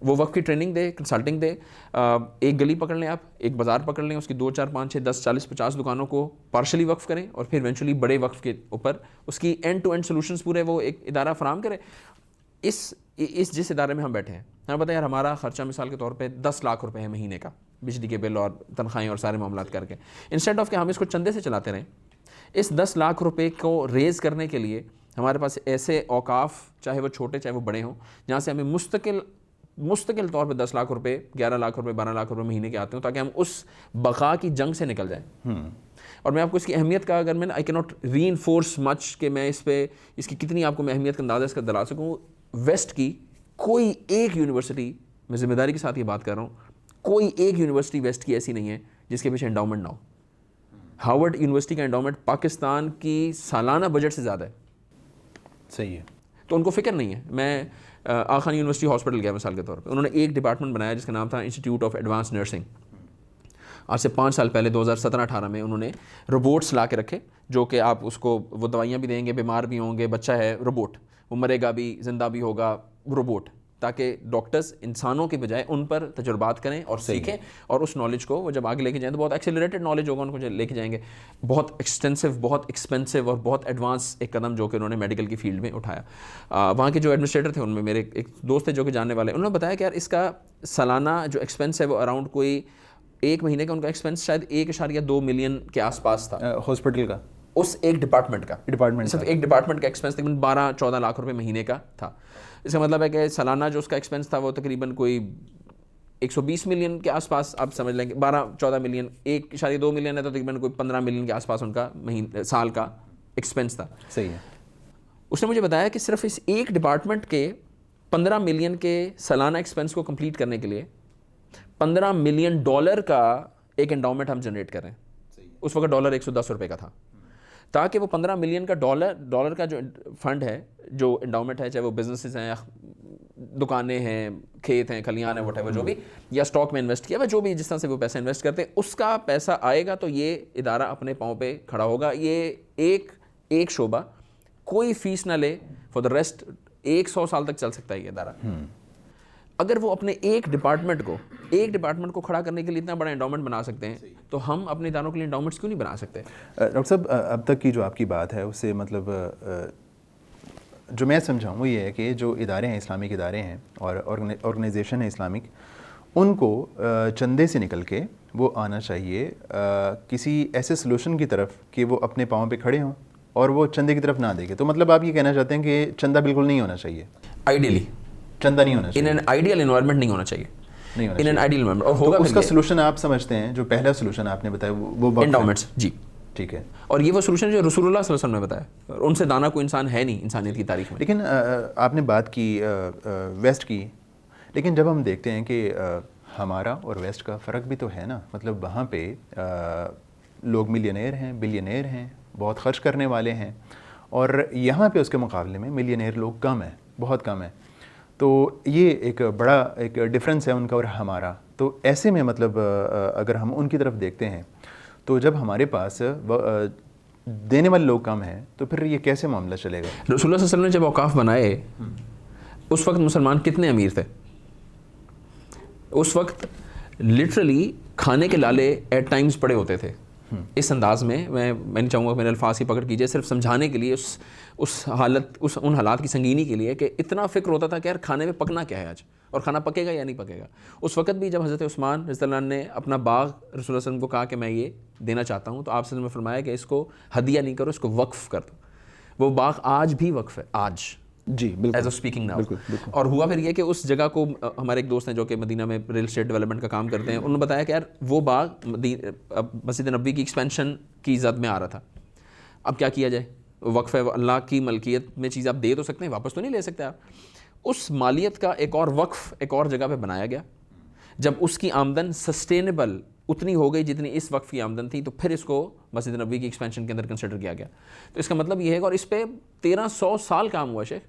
وہ وقف کی ٹریننگ دے, کنسلٹنگ دے. ایک گلی پکڑ لیں آپ, ایک بازار پکڑ لیں, اس کی 2 4 5 6 10 40 50 دکانوں کو پارشلی وقف کریں, اور پھر ایونچولی بڑے وقف کے اوپر اس کی اینڈ ٹو اینڈ سولوشنز پورے وہ ایک ادارہ فراہم کرے. جس ادارے میں ہم بیٹھے ہیں, ہمیں پتہ ہے یار ہمارا خرچہ مثال کے طور پہ 10 لاکھ روپے ہے مہینے کا, بجلی کے بل اور تنخواہیں اور سارے معاملات کر کے. انسٹیڈ آف کہ ہم اس کو چندے سے چلاتے رہیں, اس 10 لاکھ روپے کو ریز کرنے کے لیے ہمارے پاس ایسے اوقاف, چاہے وہ چھوٹے چاہے وہ بڑے ہوں, جہاں سے ہمیں مستقل طور پہ 10 لاکھ روپے, 11 لاکھ روپے, 12 لاکھ روپے مہینے کے آتے ہوں, تاکہ ہم اس بقا کی جنگ سے نکل جائیں. اور میں آپ کو اس کی اہمیت کا, اگر میں آئی کی ناٹ ری انفورس مچ کہ میں اس کی کتنی آپ کو میں اہمیت کا اندازہ اس کا دلا سکوں. ویسٹ کی کوئی ایک یونیورسٹی, میں ذمہ داری کے ساتھ یہ بات کر رہا ہوں, کوئی ایک یونیورسٹی ویسٹ کی ایسی نہیں ہے جس کے پیچھے انڈاؤمنٹ نہ ہو. ہارورڈ یونیورسٹی کا انڈاؤمنٹ پاکستان کی سالانہ بجٹ سے زیادہ ہے. صحیح ہے. تو ان کو فکر نہیں ہے. میں آغا خان یونیورسٹی ہاسپٹل گیا مثال کے طور پہ, انہوں نے ایک ڈپارٹمنٹ بنایا جس کا نام تھا انسٹیٹیوٹ آف ایڈوانس نرسنگ. آج سے 5 سال پہلے 2017-18 میں انہوں نے روبوٹس لا کے رکھے, جو کہ آپ اس کو وہ دوائیاں بھی دیں گے, بیمار بھی ہوں گے, بچہ ہے روبوٹ, وہ مرے گا بھی زندہ بھی ہوگا روبوٹ, تاکہ ڈاکٹرز انسانوں کے بجائے ان پر تجربات کریں اور سیکھیں, اور اس نالج کو وہ جب آگے لے کے جائیں تو بہت ایکسیلریٹڈ نالج ہوگا ان کو لے کے جائیں گے. بہت ایکسٹینسو, بہت ایکسپینسو اور بہت ایڈوانس ایک قدم جو کہ انہوں نے میڈیکل کی فیلڈ میں اٹھایا. وہاں کے جو ایڈمنسٹریٹر تھے ان میں میرے ایک دوست تھے جو کہ جاننے والے, انہوں نے بتایا کہ یار اس کا سالانہ جو ایکسپینس ہے وہ اراؤنڈ کوئی ایک مہینے کا ان کا ایکسپینس شاید 1.2 ملین کے آس پاس تھا ہاسپٹل کا, اس ایک ڈپارٹمنٹ کا صرف ایک ڈپارٹمنٹ کا ایکسپینس تقریباً 12-14 لاکھ روپے مہینے کا تھا. اس کا مطلب ہے کہ سالانہ جو اس کا ایکسپینس تھا وہ تقریباً کوئی 120 ملین کے آس پاس, آپ سمجھ لیں کہ 12-14 ملین, 1.2 ملین ہے تو تقریباً کوئی 15 ملین کے آس پاس ان کا سال کا ایکسپینس تھا. صحیح ہے. اس نے مجھے بتایا کہ صرف اس ایک ڈپارٹمنٹ کے 15 ملین کے سالانہ ایکسپینس کو کمپلیٹ کرنے کے لیے $15 ملین کا ایک انڈاؤمنٹ ہم جنریٹ کر رہے ہیں. اس وقت ڈالر 110 روپے کا تھا, تاکہ وہ 15 ملین کا ڈالر کا جو فنڈ ہے, جو انڈاؤمنٹ ہے, چاہے وہ بزنسز ہیں, دکانیں ہیں, کھیت ہیں, کھلیان ہیں, وٹ ایور جو بھی, یا اسٹاک میں انویسٹ کیا ہوا, جو بھی جس طرح سے وہ پیسہ انویسٹ کرتے ہیں, اس کا پیسہ آئے گا تو یہ ادارہ اپنے پاؤں پہ کھڑا ہوگا. یہ ایک شعبہ کوئی فیس نہ لے فار دا ریسٹ 100 سال تک چل سکتا ہے یہ ادارہ. اگر وہ اپنے ایک ڈپارٹمنٹ کو کھڑا کرنے کے لیے اتنا بڑا انڈاؤمنٹ بنا سکتے ہیں, تو ہم اپنے اداروں کے لیے انڈاؤمنٹس کیوں نہیں بنا سکتے؟ ڈاکٹر صاحب, اب تک کی جو آپ کی بات ہے اس سے مطلب جو میں سمجھاؤں وہ یہ ہے کہ جو ادارے ہیں, اسلامک ادارے ہیں اور آرگنائزیشن ہے اسلامک, ان کو چندے سے نکل کے وہ آنا چاہیے کسی ایسے سلوشن کی طرف کہ وہ اپنے پاؤں پہ کھڑے ہوں اور وہ چندے کی طرف نہ دیکھیں. تو مطلب آپ یہ کہنا چاہتے ہیں کہ چندہ بالکل نہیں ہونا چاہیے؟ چندہ نہیں ہونا چاہیے, ان این آئیڈیل انوائرمنٹ نہیں ہونا چاہیے, نہیں ہونا ان این آئیڈیل انوائرمنٹ. اور ہوگا اس کا سولوشن آپ سمجھتے ہیں, جو پہلا سولوشن آپ نے بتایا وہ انڈاؤمنٹس. جی ٹھیک ہے, اور یہ وہ سولوشن جو رسول اللہ صلی اللہ علیہ وسلم نے بتایا, ان سے دانا کوئی انسان ہے نہیں انسانیت کی تاریخ میں. لیکن آپ نے بات کی ویسٹ کی, لیکن جب ہم دیکھتے ہیں کہ ہمارا اور ویسٹ کا فرق بھی تو ہے نا, مطلب وہاں پہ لوگ ملینئر ہیں, بلینئر ہیں, بہت خرچ کرنے والے ہیں, اور یہاں پہ اس کے مقابلے میں ملینئر لوگ کم ہیں, بہت کم ہیں. تو یہ ایک بڑا ایک ڈفرینس ہے ان کا اور ہمارا. تو ایسے میں مطلب اگر ہم ان کی طرف دیکھتے ہیں تو جب ہمارے پاس دینے والے لوگ کم ہیں تو پھر یہ کیسے معاملہ چلے گا؟ رسول اللہ صلی اللہ علیہ وسلم نے جب اوقاف بنائے اس وقت مسلمان کتنے امیر تھے؟ اس وقت لٹرلی کھانے کے لالے ایٹ ٹائمز پڑے ہوتے تھے. اس انداز میں میں نہیں چاہوں گا میرے الفاظ کی پکڑ کیجیے, صرف سمجھانے کے لیے ان حالات کی سنگینی کے لیے کہ اتنا فکر ہوتا تھا کہ یار کھانے میں پکنا کیا ہے آج, اور کھانا پکے گا یا نہیں پکے گا. اس وقت بھی جب حضرت عثمان رضی اللہ عنہ نے اپنا باغ رسول اللہ صلی اللہ علیہ وسلم کو کہا کہ میں یہ دینا چاہتا ہوں, تو آپ صلی اللہ علیہ وسلم نے فرمایا کہ اس کو ہدیہ نہیں کرو, اس کو وقف کر دو. وہ باغ آج بھی وقف ہے, آج, جی بالکل, ایز اے اسپیکنگ ناؤ. اور ہوا پھر یہ کہ اس جگہ کو ہمارے ایک دوست ہیں جو کہ مدینہ میں ریل اسٹیٹ ڈیولپمنٹ کا کام کرتے ہیں, انہوں نے بتایا کہ یار وہ باغ مسجد نبوی کی ایکسپینشن کی زد میں آ رہا تھا. اب کیا کیا جائے, وقف ہے, اللہ کی ملکیت میں چیز آپ دے تو سکتے ہیں, واپس تو نہیں لے سکتے آپ. اس مالیت کا ایک اور وقف ایک اور جگہ پہ بنایا گیا. جب اس کی آمدن سسٹینیبل اتنی ہو گئی جتنی اس وقف کی آمدن تھی, تو پھر اس کو مسجد نبوی کی ایکسپینشن کے اندر کنسیڈر کیا گیا. تو اس کا مطلب یہ ہے, اور اس پہ 1300 سال کام ہوا شیخ,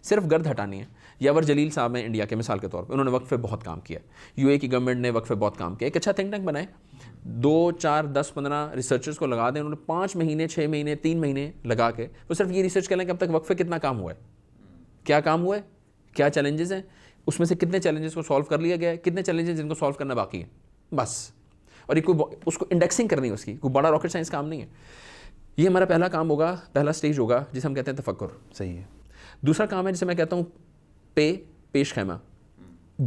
صرف گرد ہٹانی ہے. یاور جلیل صاحب ہیں انڈیا کے, مثال کے طور پہ انہوں نے وقف پہ بہت کام کیا. یو اے کی گورنمنٹ نے وقف پہ بہت کام کیا. ایک اچھا تھنک ٹینک بنائے, 2 4 10 15 ریسرچرز کو لگا دیں, انہوں نے 5 مہینے 6 مہینے 3 مہینے لگا کے وہ صرف یہ ریسرچ کر لیں کہ اب تک وقف پہ کتنا کام ہوا ہے, کیا کام ہوا ہے, کیا چیلنجز ہیں, اس میں سے کتنے چیلنجز کو سالو کر لیا گیا ہے, کتنے چیلنجز جن کو سالو کرنا باقی ہے, بس. اور یہ کوئی اس کو انڈیکسنگ کرنی ہے, اس کی کوئی بڑا راکٹ سائنس کام نہیں ہے. یہ ہمارا پہلا کام ہوگا, پہلا سٹیج ہوگا جسے ہم کہتے ہیں تفکر. صحیح ہے. دوسرا کام ہے جسے میں کہتا ہوں پیش خیمہ.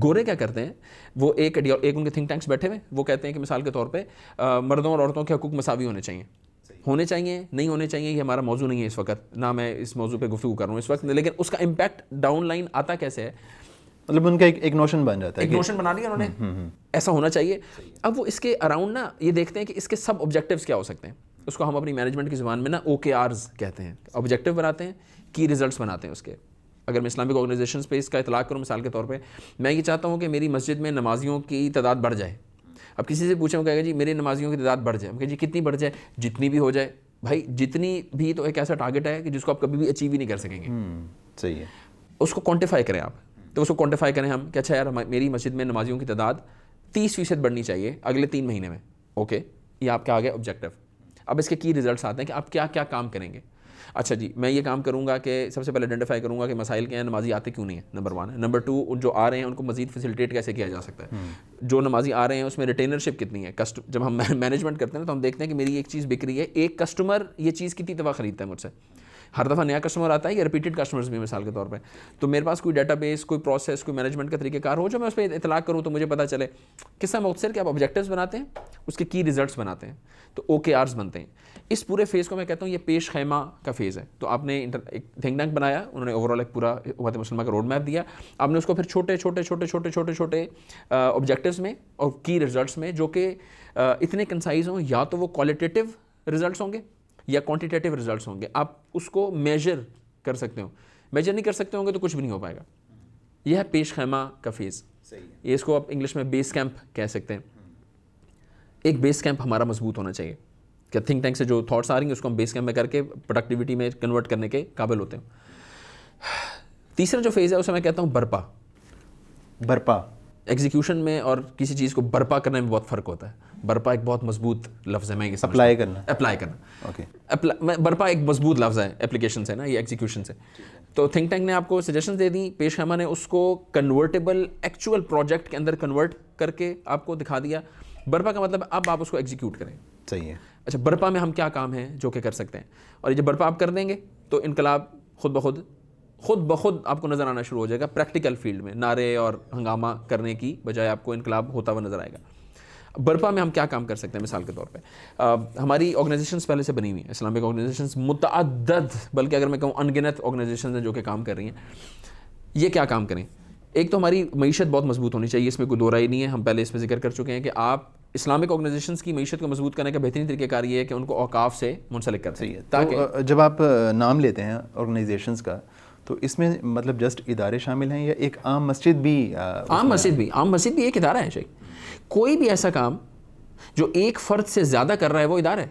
گورے کیا کرتے ہیں, وہ ایک ان کے تھنک ٹینکس بیٹھے ہوئے, وہ کہتے ہیں کہ مثال کے طور پہ مردوں اور عورتوں کے حقوق مساوی ہونے چاہیے. نہیں ہونے چاہیے, یہ ہمارا موضوع نہیں ہے اس وقت, نہ میں اس موضوع پہ گفتگو کر رہا ہوں اس وقت, لیکن اس کا امپیکٹ ڈاؤن لائن آتا کیسے ہے, مطلب ان کا ایک نوشن بن جاتا ہے, ایک نوشن بنا دیا انہوں نے, ایسا ہونا چاہیے. اب وہ اس کے اراؤنڈ نا یہ دیکھتے ہیں کہ اس کے سب آبجیکٹیوز کیا ہو سکتے ہیں. اس کو ہم اپنی مینجمنٹ کی زبان میں نا OKRs کہتے ہیں. آبجیکٹیو بناتے ہیں, کی ریزلٹس بناتے ہیں اس کے. اگر میں اسلامک آرگنائزیشنز پہ اس کا اطلاق کروں, مثال کے طور پہ میں یہ چاہتا ہوں کہ میری مسجد میں نمازیوں کی تعداد بڑھ جائے. اب کسی سے پوچھیں, وہ کہے گا جی میری نمازیوں کی تعداد بڑھ جائے. ہم کہیں جی کتنی بڑھ جائے, جتنی بھی ہو جائے. بھائی جتنی بھی تو ایک ایسا ٹارگیٹ ہے کہ جس کو آپ کبھی بھی اچیو ہی نہیں کر سکیں گے. صحیح ہے. اس کو کوانٹیفائی کریں آپ, تو اس کو کوانٹیفائی کریں ہم کہ اچھا یار میری مسجد میں نمازیوں کی تعداد 30% بڑھنی چاہیے اگلے 3 مہینے میں. اوکے, یہ آپ کا آ گیا آبجیکٹیو. اب اس کے کی ریزلٹس آتے ہیں کہ آپ کیا کیا کام کریں گے. اچھا جی, میں یہ کام کروں گا کہ سب سے پہلے آئیڈینٹیفائی کروں گا کہ مسائل کیا ہیں, نمازی آتے کیوں نہیں ہیں, نمبر 1 ہے. نمبر 2, جو آ رہے ہیں ان کو مزید فیسیلیٹیٹ کیسے کیا جا سکتا ہے. جو نمازی آ رہے ہیں اس میں ریٹینرشپ کتنی ہے. جب ہم مینجمنٹ کرتے ہیں تو ہم دیکھتے ہیں کہ میری ایک چیز بک رہی ہے, ایک کسٹمر یہ چیز کتنی دفعہ خریدتا ہے مجھ سے. ہر دفعہ نیا کسٹمر آتا ہے یا ریپیٹڈ کسٹمرز بھی, مثال کے طور پہ. تو میرے پاس کوئی ڈیٹا بیس, کوئی پروسیس, کوئی مینجمنٹ کا طریقہ کار ہو جو میں اس پہ اطلاق کروں, تو مجھے پتہ چلے کس مختصر کہ آپ آبجیکٹیوز بناتے ہیں, اس کے کی ریزلٹس بناتے ہیں, تو OKRs بنتے ہیں. اس پورے فیز کو میں کہتا ہوں یہ پیش خیمہ کا فیز ہے. تو آپ نے ایک تھنک ٹینک بنایا, انہوں نے اوور آل ایک پورا امت مسلمہ کا روڈ میپ دیا. آپ نے اس کو پھر چھوٹے آبجیکٹیوز میں اور کی ریزلٹس میں, جو کہ اتنے کنسائز ہوں, یا تو وہ کوالٹیٹیو ریزلٹس ہوں گے یا کوانٹیٹیو ریزلٹس ہوں گے. آپ اس کو میجر کر سکتے ہو, میجر نہیں کر سکتے ہوں گے تو کچھ بھی نہیں ہو پائے گا. یہ ہے پیش خیمہ کا فیز. یہ اس کو آپ انگلش میں بیس کیمپ کہہ سکتے ہیں. ایک بیس کیمپ ہمارا مضبوط ہونا چاہیے کہ تھنک ٹینک سے جو تھاٹس آ رہی ہیں اس کو ہم بیس کیمپ میں کر کے پروڈکٹیوٹی میں کنورٹ کرنے کے قابل ہوتے ہیں. تیسرا جو فیز ہے اسے میں کہتا ہوں برپا. ایگزیکیوشن میں اور کسی چیز کو برپا کرنے میں بہت فرق ہوتا ہے. برپا ایک بہت مضبوط لفظ ہے, میں یہ اپلائی کرنا. اوکے, برپا ایک مضبوط لفظ ہے ایپلیکیشن سے نا, یہ ایگزیکیوشن سے. تو تھنک ٹینک نے آپ کو سجیشن دے دی, پیش خیمہ نے اس کو کنورٹیبل ایکچوئل پروجیکٹ کے اندر کنورٹ کر کے آپ کو دکھا دیا. برپا کا مطلب اب آپ اس کو ایگزیکیوٹ کریں. صحیح ہے. اچھا, برپا میں ہم کیا کام ہیں جو کہ کر سکتے ہیں, اور یہ جب برپا آپ کر دیں گے تو انقلاب خود بخود آپ کو نظر آنا شروع ہو جائے گا. پریکٹیکل فیلڈ میں نعرے اور ہنگامہ کرنے کی بجائے آپ کو انقلاب ہوتا ہوا نظر آئے گا. برپا میں ہم کیا کام کر سکتے ہیں, مثال کے طور پہ ہماری آرگنائزیشنز پہلے سے بنی ہوئی ہیں, اسلامک آرگنائزیشنز متعدد, بلکہ اگر میں کہوں ان گنت آرگنائزیشنز ہیں جو کہ کام کر رہی ہیں. یہ کیا کام کریں. ایک تو ہماری معیشت بہت مضبوط ہونی چاہیے, اس میں کوئی دو رائے نہیں ہے, ہم پہلے اس پہ ذکر کر چکے ہیں کہ آپ اسلامک آرگنائزیشنز کی معیشت کو مضبوط کرنے کا بہترین طریقہ کار یہ ہے کہ ان کو اوقاف سے منسلک کرتے ہیں. تاکہ جب آپ نام لیتے ہیں آرگنائزیشنز کا تو اس میں مطلب جسٹ ادارے شامل ہیں یا ایک عام مسجد بھی؟ عام مسجد بھی ایک ادارہ ہے شیخ. کوئی بھی ایسا کام جو ایک فرد سے زیادہ کر رہا ہے وہ ادارہ ہے.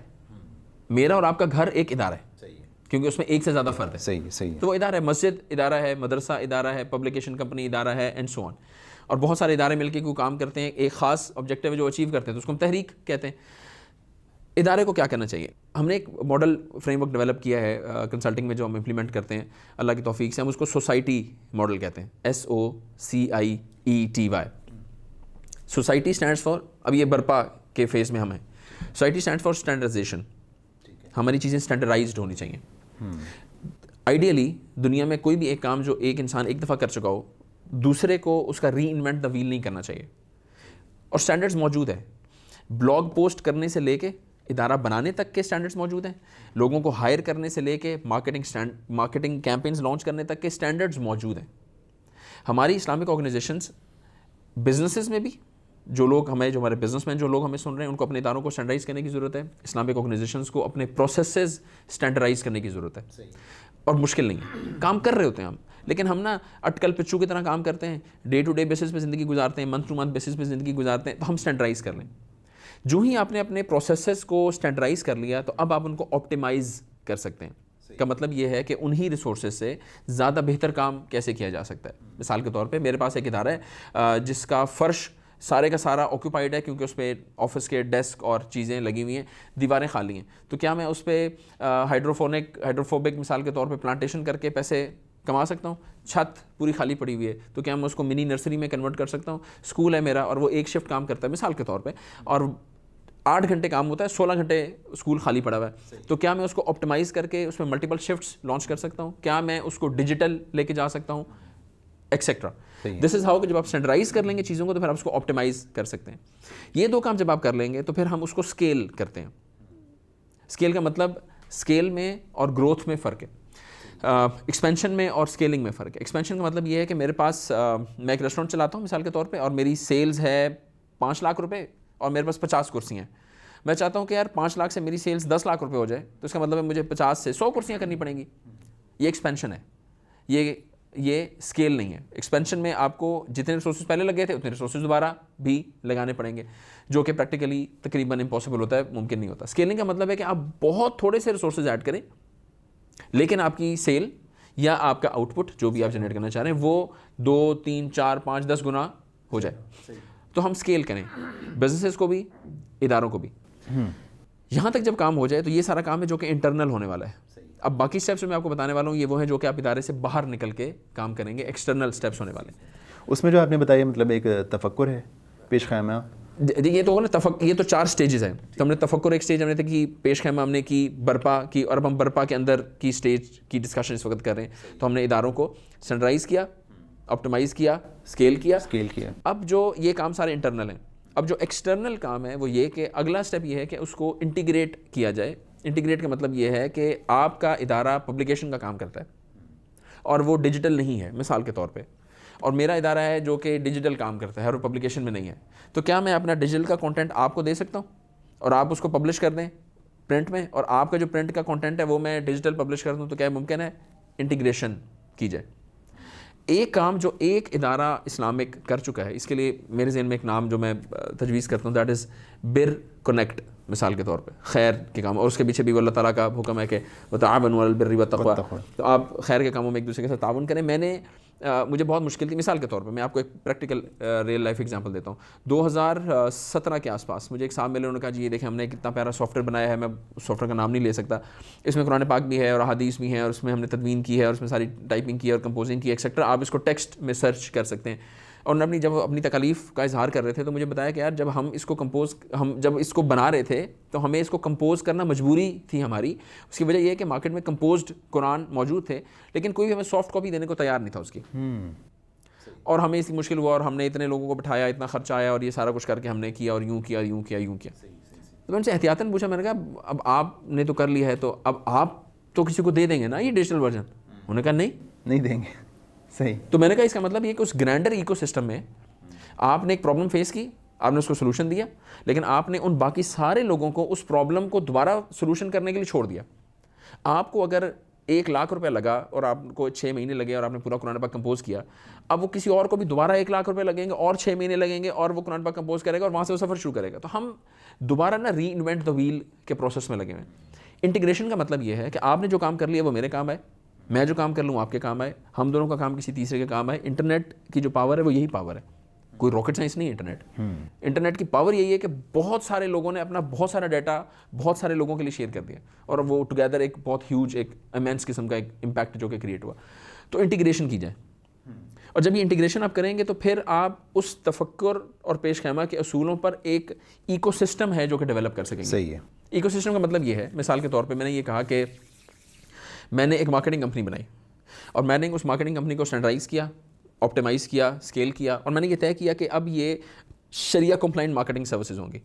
میرا اور آپ کا گھر ایک ادارہ ہے کیونکہ اس میں ایک سے زیادہ فرد ہے. صحیح. تو وہ ادارہ ہے, مسجد ادارہ ہے, مدرسہ ادارہ ہے, پبلیکیشن کمپنی ادارہ ہے, اینڈ سو آن. اور بہت سارے ادارے مل کے کوئی کام کرتے ہیں, ایک خاص آبجیکٹیو ہے جو اچیو کرتے ہیں, تو اس کو ہم تحریک کہتے ہیں. ادارے کو کیا کرنا چاہیے؟ ہم نے ایک ماڈل فریم ورک ڈیولپ کیا ہے کنسلٹنگ میں جو ہم امپلیمنٹ کرتے ہیں اللہ کی توفیق سے. ہم اس کو سوسائٹی ماڈل کہتے ہیں, SOCIETY. سوسائٹی اسٹینڈس فار, اب یہ برپا کے فیز میں ہم ہیں. Society stands for standardization. ہماری چیزیں اسٹینڈرڈائزڈ ہونی چاہیے. آئیڈیلی دنیا میں کوئی بھی ایک کام جو ایک انسان ایک دفعہ کر چکا ہو, دوسرے کو اس کا ری انوینٹ دا ویل نہیں کرنا چاہیے. اور اسٹینڈرڈز موجود ہیں, بلاگ پوسٹ کرنے سے لے کے ادارہ بنانے تک کے اسٹینڈرڈز موجود ہیں, لوگوں کو ہائر کرنے سے لے کے مارکیٹنگ کیمپینز لانچ کرنے تک کے اسٹینڈرڈز موجود ہیں. ہماری اسلامک آرگنائزیشنز بزنسز میں بھی جو ہمارے بزنس مین جو لوگ ہمیں سن رہے ہیں ان کو اپنے اداروں کو اسٹینڈرڈائز کرنے کی ضرورت ہے. اسلامک آرگنائزیشنز کو اپنے پروسیسز اسٹینڈرڈائز کرنے کی ضرورت ہے. اور مشکل نہیں ہے, کام کر رہے ہوتے ہیں ہم, لیکن ہم نا اٹکل پچو کی طرح کام کرتے ہیں, ڈے ٹو ڈے بیسس پہ زندگی گزارتے ہیں, منتھ ٹو منتھ بیسس پہ زندگی گزارتے ہیں. تو ہم اسٹینڈرڈائز کر لیں. جو ہی آپ نے اپنے پروسیسز کو اسٹینڈرڈائز کر لیا تو اب آپ ان کو آپٹیمائز کر سکتے ہیں. کا مطلب یہ ہے کہ انہی ریسورسز سے زیادہ بہتر کام کیسے کیا جا سکتا ہے. مثال کے طور پہ میرے پاس ایک ادارہ ہے جس کا فرش سارے کا سارا آکوپائڈ ہے کیونکہ اس پہ آفس کے ڈیسک اور چیزیں لگی ہوئی ہیں, دیواریں خالی ہیں. تو کیا میں اس پہ ہائیڈروفوبک مثال کے طور پہ پلانٹیشن کر کے پیسے کما سکتا ہوں؟ چھت پوری خالی پڑی ہوئی ہے تو کیا میں اس کو منی نرسری میں کنورٹ کر سکتا ہوں؟ اسکول ہے میرا اور وہ ایک شفٹ کام کرتا ہے مثال کے طور پہ, اور 8 گھنٹے کام ہوتا ہے, 16 گھنٹے اسکول خالی پڑا ہوا ہے. تو کیا میں اس کو آپٹیمائز کر کے اس میں ملٹیپل شفٹس لانچ کر سکتا ہوں؟ کیا میں اس کو ڈیجیٹل لے کے جا سکتا ہوں؟ ایکسیٹرا. دس از ہاؤ کہ جب آپ اسٹینڈرڈائز کر لیں گے چیزوں کو تو پھر آپ اس کو آپٹیمائز کر سکتے ہیں. یہ دو کام جب آپ کر لیں گے تو پھر ہم اس کو اسکیل کرتے ہیں. اسکیل کا مطلب اسکیل میں اور گروتھ میں فرق ہے, ایکسپینشن میں اور اسکیلنگ میں فرق ہے. ایکسپینشن کا مطلب یہ ہے کہ میرے پاس میں ایک ریسٹورینٹ چلاتا ہوں مثال کے طور پہ, اور میری سیلز ہے 5 لاکھ روپے اور میرے پاس 50 کرسیاں ہیں. میں چاہتا ہوں کہ یار 5 لاکھ سے میری سیلز 10 لاکھ روپے ہو جائے, تو اس کا مطلب ہے مجھے 50 سے 100 کرسیاں کرنی پڑیں گی. یہ ایکسپینشن ہے, یہ اسکیل نہیں ہے. ایکسپینشن میں آپ کو جتنے ریسورسز پہلے لگے تھے اتنے ریسورسز دوبارہ بھی لگانے پڑیں گے, جو کہ پریکٹیکلی تقریباً امپاسبل ہوتا ہے, ممکن نہیں ہوتا. اسکیلنگ کا مطلب ہے کہ آپ بہت تھوڑے سے ریسورسز ایڈ کریں لیکن آپ کی سیل یا آپ کا آؤٹ پٹ جو بھی آپ جنریٹ کرنا چاہ رہے ہیں وہ 2 3 4 5 10 گنا ہو جائے. تو ہم اسکیل کریں بزنسز کو بھی اداروں کو بھی. یہاں تک جب کام ہو جائے تو یہ سارا کام ہے جو کہ انٹرنل ہونے والا ہے. اب باقی اسٹیپس میں آپ کو بتانے والا ہوں یہ وہ ہیں جو کہ آپ ادارے سے باہر نکل کے کام کریں گے, ایکسٹرنل اسٹیپس ہونے والے ہیں. اس میں جو آپ نے بتایا مطلب ایک تفکر ہے, پیش خیمہ. یہ تو ہوگا نا یہ تو 4 سٹیجز ہیں. تو ہم نے تفکر ایک سٹیج ہم نے کی, پیش خیمہ ہم نے کی, برپا کی, اور اب ہم برپا کے اندر کی سٹیج کی ڈسکشن اس وقت کر رہے ہیں. تو ہم نے اداروں کو اسٹینڈرڈائز کیا, آپٹیمائز کیا, اسکیل کیا. اب جو یہ کام سارے انٹرنل ہیں. اب جو ایکسٹرنل کام ہے وہ یہ کہ اگلا اسٹیپ یہ ہے کہ اس کو انٹیگریٹ کیا جائے. انٹیگریٹ کا مطلب یہ ہے کہ آپ کا ادارہ پبلیکیشن کا کام کرتا ہے اور وہ ڈیجیٹل نہیں ہے مثال کے طور پہ, اور میرا ادارہ ہے جو کہ ڈیجیٹل کام کرتا ہے اور وہ پبلیکیشن میں نہیں ہے. تو کیا میں اپنا ڈیجیٹل کا کنٹینٹ آپ کو دے سکتا ہوں اور آپ اس کو پبلش کر دیں پرنٹ میں, اور آپ کا جو پرنٹ کا کنٹینٹ ہے وہ میں ڈیجیٹل پبلش کر دوں؟ تو کیا ممکن ہے انٹیگریشن کی جائے. ایک کام جو ایک ادارہ اسلامک کر چکا ہے, اس کے لیے میرے ذہن میں ایک نام جو میں تجویز کرتا ہوں, دیٹ از بر کنیکٹ مثال کے طور پہ, خیر کے کام. اور اس کے پیچھے بھی اللہ تعالیٰ کا حکم ہے کہ وتعاونوا علی البر والتقوی, تو آپ خیر کے کاموں میں ایک دوسرے کے ساتھ تعاون کریں. مجھے بہت مشکل تھی مثال کے طور پہ, میں آپ کو ایک پریکٹیکل ریئل لائف ایگزامپل دیتا ہوں. 2017 کے آس پاس مجھے ایک صاحب ملے, انہوں نے کہا جی یہ دیکھیں ہم نے کتنا پیارا سافٹ ویئر بنایا ہے, میں سافٹ ویئر کا نام نہیں لے سکتا, اس میں قرآن پاک بھی ہے اور احادیث بھی ہیں, اور اس میں ہم نے تدوین کی ہے اور اس میں ساری ٹائپنگ کی ہے اور کمپوزنگ کی ایکسیٹرا. آپ اس کو ٹیکسٹ میں سرچ کر سکتے ہیں. اور جب اپنی تکالیف کا اظہار کر رہے تھے تو مجھے بتایا کہ یار جب ہم جب اس کو بنا رہے تھے تو ہمیں اس کو کمپوز کرنا مجبوری تھی ہماری. اس کی وجہ یہ ہے کہ مارکیٹ میں کمپوزڈ قرآن موجود تھے لیکن کوئی بھی ہمیں سافٹ کاپی دینے کو تیار نہیں تھا اس کی, اور ہمیں اس کی مشکل ہوا, اور ہم نے اتنے لوگوں کو بٹھایا, اتنا خرچہ آیا, اور یہ سارا کچھ کر کے ہم نے کیا, اور یوں کیا. تو میں ان سے احتیاطاً پوچھا, میں نے کہا اب آپ نے تو کر لیا ہے تو اب آپ تو کسی کو دے دیں گے نا یہ ڈیجیٹل ورژن؟ انہوں نے کہا نہیں دیں گے. صحیح. تو میں نے کہا اس کا مطلب یہ کہ اس گرینڈر ایکو سسٹم میں آپ نے ایک پرابلم فیس کی, آپ نے اس کو سولوشن دیا, لیکن آپ نے ان باقی سارے لوگوں کو اس پرابلم کو دوبارہ سولوشن کرنے کے لیے چھوڑ دیا. آپ کو اگر 1 لاکھ روپے لگا اور آپ کو 6 مہینے لگے اور آپ نے پورا قرآن پاک کمپوز کیا, اب وہ کسی اور کو بھی دوبارہ 1 لاکھ روپے لگیں گے اور 6 مہینے لگیں گے اور وہ قرآن پاک کمپوز کرے گا اور وہاں سے وہ سفر شروع کرے گا. تو ہم دوبارہ نا ری انوینٹ دا ویل کے پروسیس میں لگے ہوئے ہیں. انٹیگریشن کا مطلب یہ ہے کہ آپ نے جو کام کر لیا وہ میرے کام آئے, میں جو کام کر لوں آپ کے کام آئے, ہم دونوں کا کام کسی تیسرے کے کام آئے. انٹرنیٹ کی جو پاور ہے وہ یہی پاور ہے, کوئی راکٹ سائنس نہیں ہے. انٹرنیٹ کی پاور یہی ہے کہ بہت سارے لوگوں نے اپنا بہت سارا ڈیٹا بہت سارے لوگوں کے لیے شیئر کر دیا اور وہ ٹوگیدر ایک بہت ہیوج ایک ایمینس قسم کا ایک امپیکٹ جو کہ کریٹ ہوا. تو انٹیگریشن کی جائے, اور جب یہ انٹیگریشن آپ کریں گے تو پھر آپ اس تفکر اور پیش خیمہ کے اصولوں پر ایک ایکو سسٹم ہے جو کہ ڈیولپ کر سکیں گے. صحیح ہے. ایکو سسٹم کا مطلب یہ ہے, مثال کے طور پہ میں نے یہ کہا کہ میں نے ایک مارکیٹنگ کمپنی بنائی اور میں نے اس مارکیٹنگ کمپنی کو اسٹینڈرڈائز کیا, آپٹیمائز کیا, اسکیل کیا, اور میں نے یہ طے کیا کہ اب یہ شریعہ کمپلائنٹ مارکیٹنگ سروسز ہوں گی.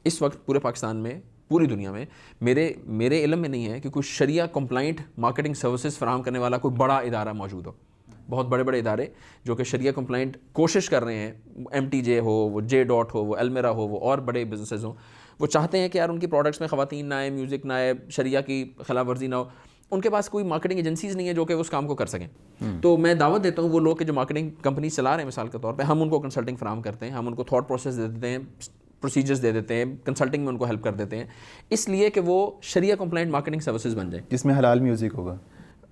اس وقت پورے پاکستان میں, پوری دنیا میں میرے علم میں نہیں ہے کہ کوئی شریعہ کمپلائنٹ مارکیٹنگ سروسز فراہم کرنے والا کوئی بڑا ادارہ موجود ہو. بہت بڑے بڑے ادارے جو کہ شریعہ کمپلائنٹ کوشش کر رہے ہیں, MTJ ہو, وہ J.Dot ہو, وہ المیرا ہو, وہ اور بڑے بزنسز ہوں, وہ چاہتے ہیں کہ یار ان کی پروڈکٹس میں خواتین نہ آئے, میوزک نہ آئے, شریعہ کی خلاف ورزی نہ ہو. ان کے پاس کوئی مارکیٹنگ ایجنسیز نہیں ہے جو کہ اس کام کو کر سکیں. تو میں دعوت دیتا ہوں وہ لوگ کہ جو مارکیٹنگ کمپنی چلا رہے ہیں, مثال کے طور پہ ہم ان کو کنسلٹنگ فراہم کرتے ہیں, ہم ان کو تھاٹ پروسیس دے دیتے ہیں, پروسیجرز دے دیتے ہیں, کنسلٹنگ میں ان کو ہیلپ کر دیتے ہیں, اس لیے کہ وہ شریعہ کمپلائنٹ مارکیٹنگ سروسز بن جائیں جس میں حلال میوزک ہوگا.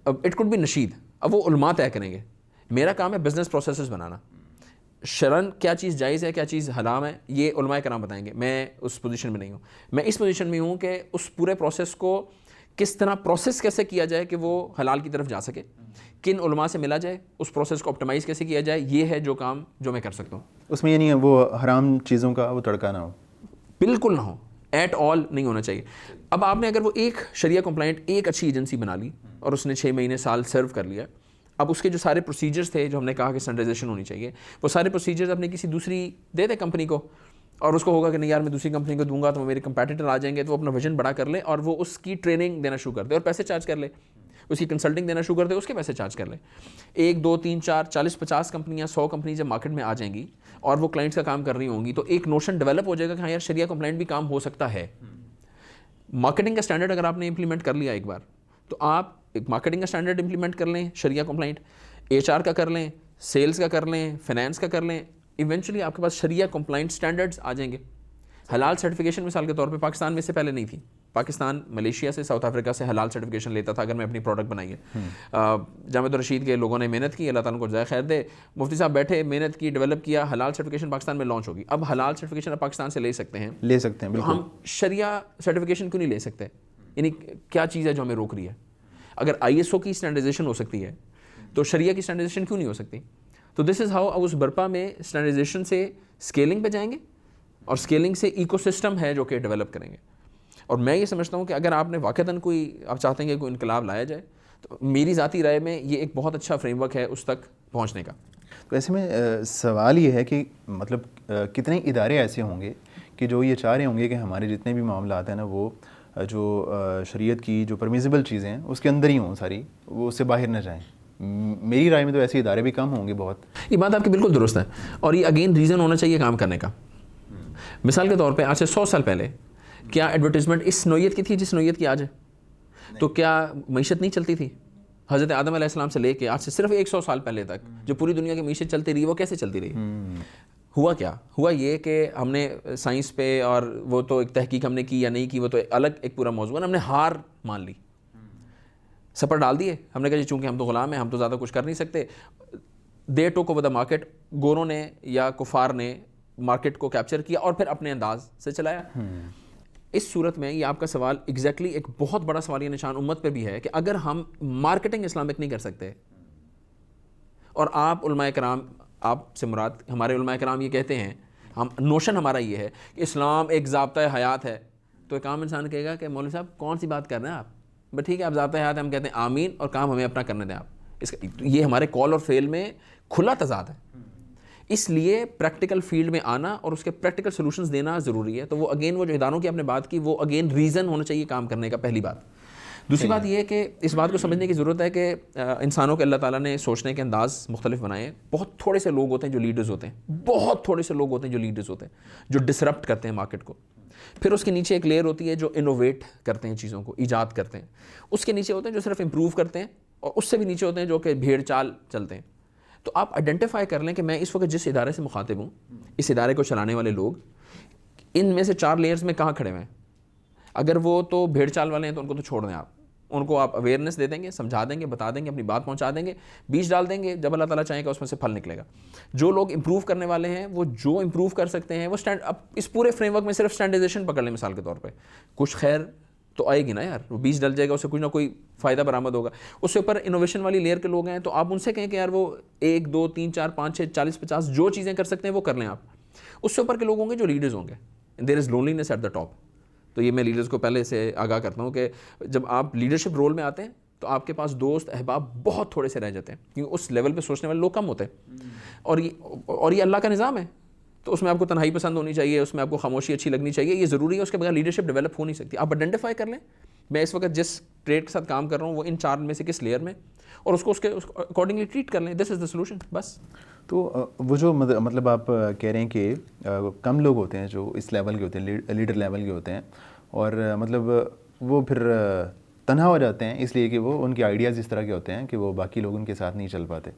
اب اٹ کوڈ بی نشید, اب وہ علماء طے کریں گے. میرا کام ہے بزنس پروسیسز بنانا, شرعن کیا چیز جائز ہے, کیا چیز حرام ہے, یہ علماء کرام بتائیں گے. میں اس پوزیشن میں نہیں ہوں. میں اس پوزیشن میں ہوں کہ اس پورے پروسیس کو کس طرح پروسیس کیسے کیا جائے کہ وہ حلال کی طرف جا سکے, کن علماء سے ملا جائے, اس پروسیس کو آپٹیمائز کیسے کیا جائے. یہ ہے جو کام جو میں کر سکتا ہوں. اس میں یہ نہیں ہے وہ حرام چیزوں کا وہ تڑکا نہ ہو, بالکل نہ ہو, ایٹ آل نہیں ہونا چاہیے. اب آپ نے اگر وہ ایک شریعہ کمپلائنٹ ایک اچھی ایجنسی بنا لی اور اس نے 6 مہینے سال سرو کر لیا, اب اس کے جو سارے پروسیجرز تھے جو ہم نے کہا کہ اسٹینڈرڈائزیشن ہونی چاہیے, وہ سارے پروسیجرز اپنے کسی دوسری دے دے کمپنی کو, اور اس کو ہوگا کہ نہیں یار میں دوسری کمپنی کو دوں گا تو وہ میرے کمپیٹیٹر آ جائیں گے, تو وہ اپنا ویژن بڑا کر لے اور وہ اس کی ٹریننگ دینا شروع کر دے اور پیسے چارج کر لے, اس کی کنسلٹنگ دینا شروع کر دے, اس کے پیسے چارج کر لے. 1 2 3 4 40 50 کمپنیاں 100 کمپنی جب مارکیٹ میں آ جائیں گی اور وہ کلائنٹس کا کام کر رہی ہوں گی, تو ایک نوشن ڈیولپ ہو جائے گا کہ ہاں یار شریعہ کمپلائنٹ بھی کام ہو سکتا ہے. مارکیٹنگ کا اسٹینڈرڈ اگر آپ نے امپلیمنٹ کر لیا ایک بار, تو آپ ایک مارکیٹنگ کا اسٹینڈرڈ امپلیمنٹ کر لیں, شریعہ کمپلائنٹ, HR کا کر لیں, سیلز کا کر لیں, فائنانس کا کر لیں, ایونچولی آپ کے پاس شریعہ کمپلائنٹ اسٹینڈرڈز آ جائیں گے. حلال سرٹیفکیشن مثال کے طور پہ پاکستان میں سے پہلے نہیں تھی. پاکستان ملیشیا سے, ساؤتھ افریقہ سے حلال سرٹیفکیشن لیتا تھا اگر میں اپنی پروڈکٹ بنائی ہے. جامعۃ الرشید کے لوگوں نے محنت کی, اللہ تعالیٰ کو جزائے خیر دے, مفتی صاحب بیٹھے, محنت کی, ڈیولپ کیا, حلال سرٹیفکیشن پاکستان میں لانچ ہوگی. اب حلال سرٹیفکیشن آپ پاکستان سے لے سکتے ہیں بالکل. ہم شریعہ سرٹیفکیشن کیوں نہیں لے سکتے؟ یعنی کیا چیز ہے جو ہمیں روک رہی ہے؟ اگر ISO کی اسٹینڈرڈائزیشن ہو سکتی ہے تو شریعہ کی اسٹینڈرڈائزیشن کیوں نہیں ہو سکتی؟ تو دس از ہاؤ اس برپا میں اسٹینڈرڈائزیشن سے اسکیلنگ پہ جائیں گے اور اسکیلنگ سے ایکو سسٹم ہے جو کہ ڈیولپ کریں گے. اور میں یہ سمجھتا ہوں کہ اگر آپ نے واقعتاً کوئی آپ چاہتے ہیں کہ کوئی انقلاب لایا جائے, تو میری ذاتی رائے میں یہ ایک بہت اچھا فریم ورک ہے اس تک پہنچنے کا. تو ایسے میں سوال یہ ہے کہ مطلب کتنے ادارے ایسے ہوں گے کہ جو یہ چاہ رہے ہوں گے کہ ہمارے جتنے بھی معاملات ہیں نا وہ جو شریعت کی جو پرمیزیبل چیزیں ہیں اس کے اندر ہی ہوں ساری, وہ اس سے باہر نہ جائیں. میری رائے میں تو ایسے ادارے بھی کم ہوں گے بہت. یہ بات آپ کی بالکل درست ہے, اور یہ اگین ریزن ہونا چاہیے کام کرنے کا. مثال کے طور پہ آج سے 100 سال پہلے کیا ایڈورٹیزمنٹ اس نوعیت کی تھی جس نوعیت کی آج ہے؟ تو کیا معیشت نہیں چلتی تھی؟ حضرت آدم علیہ السلام سے لے کے آج سے صرف 100 سال پہلے تک جو پوری دنیا کی معیشت چلتی رہی وہ کیسے چلتی رہی؟ ہوا کیا؟ ہوا یہ کہ ہم نے سائنس پہ, اور وہ تو ایک تحقیق ہم نے کی یا نہیں کی وہ تو الگ ایک پورا موضوع ہے, ہم نے ہار مان لی, سپر ڈال دیے. ہم نے کہا جی چونکہ ہم تو غلام ہیں, ہم تو زیادہ کچھ کر نہیں سکتے. دے ٹوک اوور دا مارکیٹ, گوروں نے یا کفار نے مارکیٹ کو کیپچر کیا اور پھر اپنے انداز سے چلایا. اس صورت میں یہ آپ کا سوال ایگزیکٹلی ایک بہت بڑا سوالیہ نشان امت پہ بھی ہے کہ اگر ہم مارکیٹنگ اسلامک نہیں کر سکتے, اور آپ علماء کرام, آپ سے مراد ہمارے علماء کرام یہ کہتے ہیں, ہم نوشن ہمارا یہ ہے کہ اسلام ایک ضابطۂ حیات ہے, تو ایک عام انسان کہے گا کہ مولوی صاحب کون سی بات کر رہے ہیں آپ؟ بٹ ٹھیک ہے آپ ضابطۂ حیات ہے, ہم کہتے ہیں آمین, اور کام ہمیں اپنا کرنے دیں آپ. اس کا یہ ہمارے کال اور فعل میں کھلا تضاد ہے. اس لیے پریکٹیکل فیلڈ میں آنا اور اس کے پریکٹیکل سولوشنز دینا ضروری ہے. تو وہ اگین وہ جو اداروں کی آپ نے بات کی وہ اگین ریزن ہونا چاہیے کام کرنے کا, پہلی بات. دوسری بات یہ ہے کہ اس بات کو سمجھنے کی ضرورت ہے کہ انسانوں کے اللہ تعالیٰ نے سوچنے کے انداز مختلف بنائے ہیں. بہت تھوڑے سے لوگ ہوتے ہیں جو لیڈرز ہوتے ہیں, بہت تھوڑے سے لوگ ہوتے ہیں جو لیڈرز ہوتے ہیں, جو ڈسرپٹ کرتے ہیں مارکیٹ کو. پھر اس کے نیچے ایک لیئر ہوتی ہے جو انوویٹ کرتے ہیں, چیزوں کو ایجاد کرتے ہیں. اس کے نیچے ہوتے ہیں جو صرف امپروو کرتے ہیں, اور اس سے بھی نیچے ہوتے ہیں جو کہ بھیڑ چال چلتے ہیں. تو آپ آئیڈینٹیفائی کر لیں کہ میں اس وقت جس ادارے سے مخاطب ہوں, اس ادارے کو چلانے والے لوگ ان میں سے 4 لیئرز میں کہاں کھڑے ہوئے ہیں. اگر وہ تو بھیڑ چال والے ہیں تو ان کو تو چھوڑ دیں, آپ ان کو آپ اویئرنیس دے دیں گے, سمجھا دیں گے, بتا دیں گے, اپنی بات پہنچا دیں گے, بیج ڈال دیں گے, جب اللہ تعالیٰ چاہیں گا اس میں سے پھل نکلے گا. جو لوگ امپروو کرنے والے ہیں, وہ جو امپروو کر سکتے ہیں, وہ اب اس پورے فریم ورک میں صرف اسٹینڈرڈائزیشن پکڑ لیں مثال کے طور پہ, کچھ خیر تو آئے گی نا یار, وہ بیج ڈل جائے گا, اس سے کچھ نہ کوئی فائدہ برآمد ہوگا. اس سے اوپر انوویشن والی لیئر کے لوگ ہیں, تو آپ ان سے کہیں کہ یار وہ 1 2 3 4 5 6 40 50 جو چیزیں کر سکتے ہیں وہ کر لیں آپ. اس سے اوپر کے لوگ ہوں گے جو لیڈرز ہوں گے. دیر از لونلینس ایٹ دا ٹاپ. تو یہ میں لیڈرز کو پہلے سے آگاہ کرتا ہوں کہ جب آپ لیڈرشپ رول میں آتے ہیں تو آپ کے پاس دوست احباب بہت تھوڑے سے رہ جاتے ہیں, کیونکہ اس لیول پہ سوچنے والے لوگ کم ہوتے ہیں. اور یہ اللہ کا نظام ہے, تو اس میں آپ کو تنہائی پسند ہونی چاہیے, اس میں آپ کو خاموشی اچھی لگنی چاہیے, یہ ضروری ہے. اس کے بغیر لیڈرشپ ڈیولپ ہو نہیں سکتی. آپ آئیڈینٹیفائی کر لیں میں اس وقت جس ٹریڈ کے ساتھ کام کر رہا ہوں وہ ان 4 میں سے کس لیئر میں, اور اس کو اس کے اکارڈنگلی ٹریٹ کر لیں. دس از دا سولوشن بس. تو وہ جو مطلب آپ کہہ رہے ہیں کہ کم لوگ ہوتے ہیں جو اس لیول کے ہوتے ہیں, لیڈر لیول کے ہوتے ہیں, اور مطلب وہ پھر تنہا ہو جاتے ہیں اس لیے کہ وہ ان کے آئیڈیاز اس طرح کے ہوتے ہیں کہ وہ باقی لوگ ان کے ساتھ نہیں چل پاتے.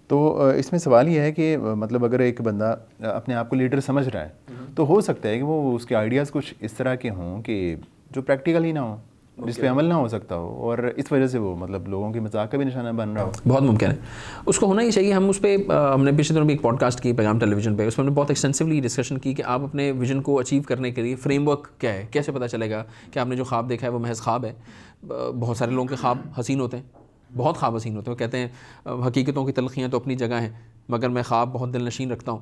تو اس میں سوال یہ ہے کہ مطلب اگر ایک بندہ اپنے آپ کو لیڈر سمجھ رہا ہے تو ہو سکتا ہے کہ وہ اس کے آئیڈیاز کچھ اس طرح کے ہوں کہ جو پریکٹیکل ہی نہ ہوں, جس پہ عمل نہ ہو سکتا ہو, اور اس وجہ سے وہ مطلب لوگوں کی مذاق کا بھی نشانہ بن رہا ہو. بہت ممکن ہے, اس کو ہونا ہی چاہیے. ہم اس پہ ہم نے پچھلے دنوں بھی ایک پوڈ کاسٹ کی پیغام ٹیلی ویژن پہ, اس میں ہم نے بہت ایکسٹینسولی ڈسکشن کی کہ آپ اپنے ویژن کو اچیو کرنے کے لیے فریم ورک کیا ہے, کیسے پتہ چلے گا کہ آپ نے جو خواب دیکھا ہے وہ محض خواب ہے. بہت سارے لوگوں کے خواب حسین ہوتے ہیں, بہت خواب حسین ہوتے ہیں. وہ کہتے ہیں حقیقتوں کی تلخیاں تو اپنی جگہ ہیں مگر میں خواب بہت دل نشین رکھتا ہوں.